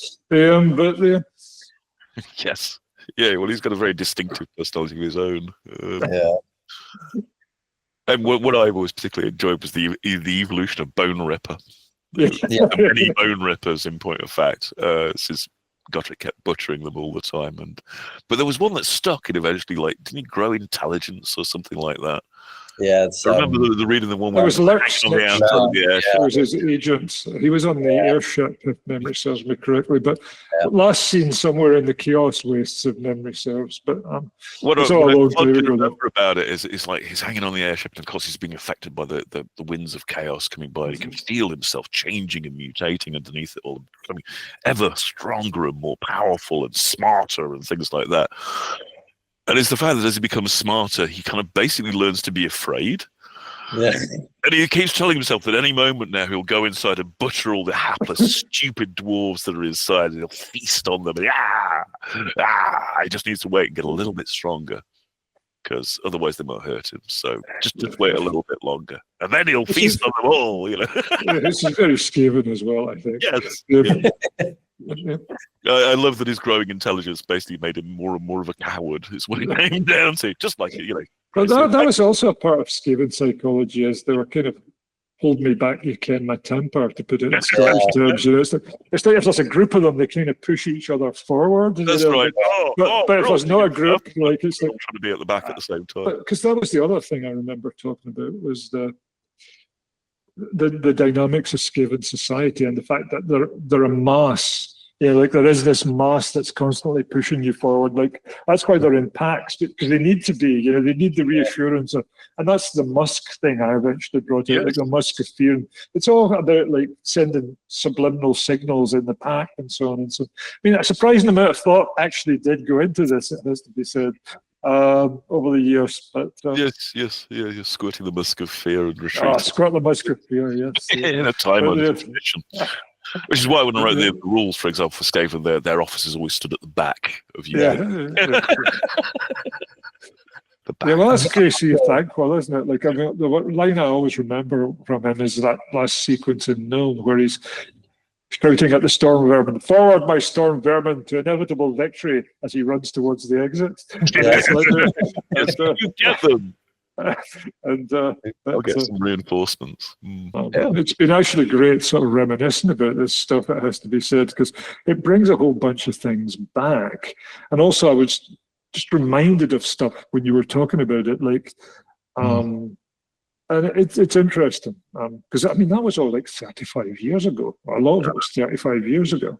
Yes. Yeah, well, he's got a very distinctive personality of his own. And what I always particularly enjoyed was the evolution of Bone Ripper. Yeah. Many Bone Rippers, in point of fact. Since Godric kept butchering them all the time, but there was one that stuck, and eventually, like, didn't he grow intelligence or something like that? Yeah, it's, I remember the reading the one where was Lurch. on the outside of the airship. It was his agent. He was on the airship, if memory serves me correctly. But last seen somewhere in the chaos wastes, if memory serves. But what it's I all a long time ago. remember about it is like he's hanging on the airship, and of course he's being affected by the winds of chaos coming by. He can feel himself changing and mutating underneath it all, becoming ever stronger and more powerful and smarter and things like that. And it's the fact that as he becomes smarter, he kind of basically learns to be afraid. Yeah. And he keeps telling himself that any moment now he'll go inside and butcher all the hapless, stupid dwarves that are inside, and he'll feast on them. And he just needs to wait and get a little bit stronger, because otherwise they might hurt him. So just wait a little bit longer, and then he'll feast on them all. This is very Scaven as well, I think. Yes. Yeah. I love that his growing intelligence basically made him more and more of a coward, is what it came down to. Just like, But that was also a part of Skaven psychology, as they were kind of hold me back, you ken my temper, to put it in Scottish terms. It's like if there's a group of them, they kind of push each other forward. That's right. But if there's not a group, like it's like trying to be at the back at the same time. Because that was the other thing I remember talking about, was the dynamics of Skaven society, and the fact that they're a mass. Like there is this mass that's constantly pushing you forward. Like that's why they're in packs, because they need to be. They need the reassurance and that's the Musk thing I eventually brought out, like the Musk of fear. It's all about like sending subliminal signals in the pack and so on and so. I mean, a surprising amount of thought actually did go into this. It has to be said. Over the years, but yes, you're squirting the musk of fear and retreat. Squirt the musk of fear, yes. In a time under condition. Which is why when I wrote the rules, for example, for Scaven, their offices always stood at the back of you. Yeah. Well, that's Gracia Thanwell, isn't it? Like, I mean, the line I always remember from him is that last sequence in Nuln where he's shouting at the storm vermin, "Forward, my storm vermin, to inevitable victory," as he runs towards the exit. You get them. And I'll get some reinforcements. It's been actually great sort of reminiscing about this stuff, it has to be said, because it brings a whole bunch of things back. And also I was just reminded of stuff when you were talking about it, like and it's interesting, because I mean that was all like 35 years ago. A lot of it was 35 years ago.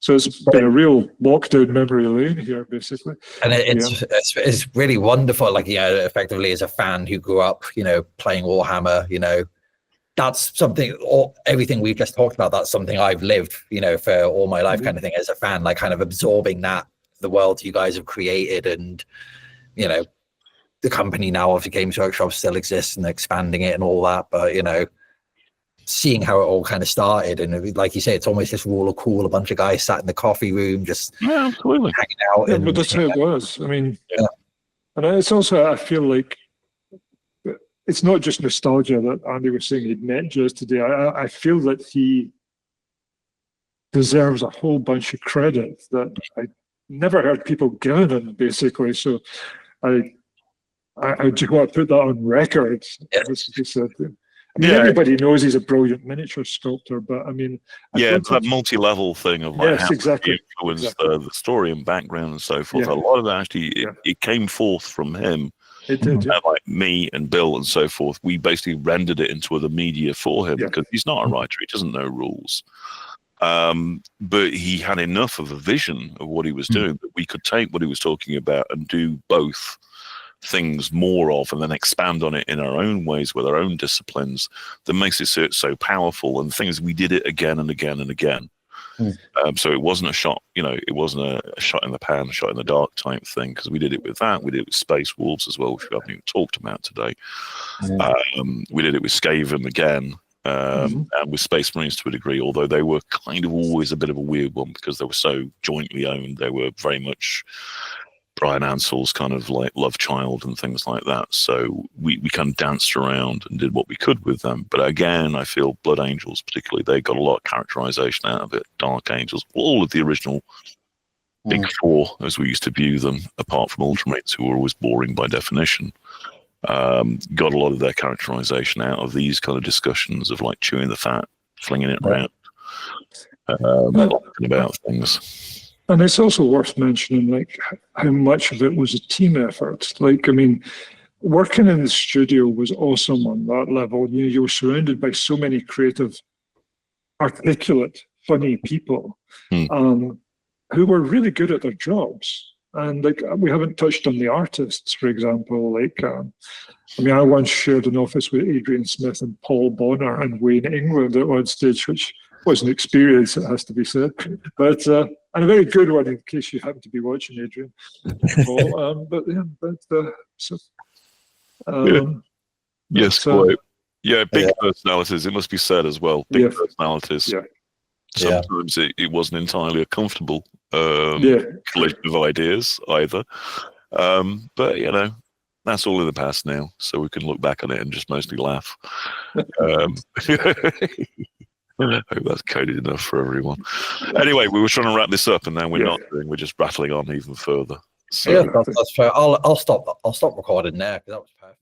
So it's been a real walk down memory lane here, basically. And it's really wonderful. Like, effectively as a fan who grew up, playing Warhammer, that's something, or everything we've just talked about, that's something I've lived, for all my life, kind of thing, as a fan, like kind of absorbing that, the world you guys have created, and, the company now of the Games Workshop still exists and expanding it and all that. But, seeing how it all kind of started, and like you say, it's almost this wall of cool, a bunch of guys sat in the coffee room just absolutely hanging out. Yeah, but that's how it was. I mean, and it's also, I feel like it's not just nostalgia that Andy was saying he'd met Jez today. I feel that he deserves a whole bunch of credit that I never heard people giving him, basically. So I just want to put that on record. I mean, everybody knows he's a brilliant miniature sculptor, but I mean... it's that multi-level thing of like how exactly. he influenced the story and background and so forth. A lot of that actually, it came forth from him. It did, like me and Bill and so forth, we basically rendered it into other media for him, because he's not a writer, he doesn't know rules. But he had enough of a vision of what he was doing that we could take what he was talking about and do both things more of, and then expand on it in our own ways with our own disciplines, that makes it so powerful. And things, we did it again and again and again. So it wasn't a shot, it wasn't a shot in the pan, shot in the dark type thing, because we did it with that. We did it with Space Wolves as well, which we haven't even talked about today. We did it with Skaven again, and with Space Marines to a degree, although they were kind of always a bit of a weird one because they were so jointly owned. They were very much Brian Ansell's kind of like love child and things like that. So we kind of danced around and did what we could with them. But again, I feel Blood Angels particularly, they got a lot of characterization out of it. Dark Angels, all of the original Big Four, as we used to view them, apart from Ultramates, who were always boring by definition, got a lot of their characterization out of these kind of discussions of like chewing the fat, flinging it around, talking about things. And it's also worth mentioning, like, how much of it was a team effort. Like, I mean, working in the studio was awesome on that level. You were surrounded by so many creative, articulate, funny people who were really good at their jobs. And like, we haven't touched on the artists, for example. Like, I mean, I once shared an office with Adrian Smith and Paul Bonner and Wayne England at one stage, which was an experience, it has to be said. But and a very good one, in case you happen to be watching, Adrian. Paul, yes, quite. Yeah, big personalities. It must be said as well. Big personalities. Yeah. Sometimes it wasn't entirely a comfortable collision of ideas either. But, you know, that's all in the past now, so we can look back on it and just mostly laugh. I hope that's coded enough for everyone. Anyway, we were trying to wrap this up, and now we're not doing. We're just rattling on even further. So, that's fair. I'll stop recording now because that was perfect.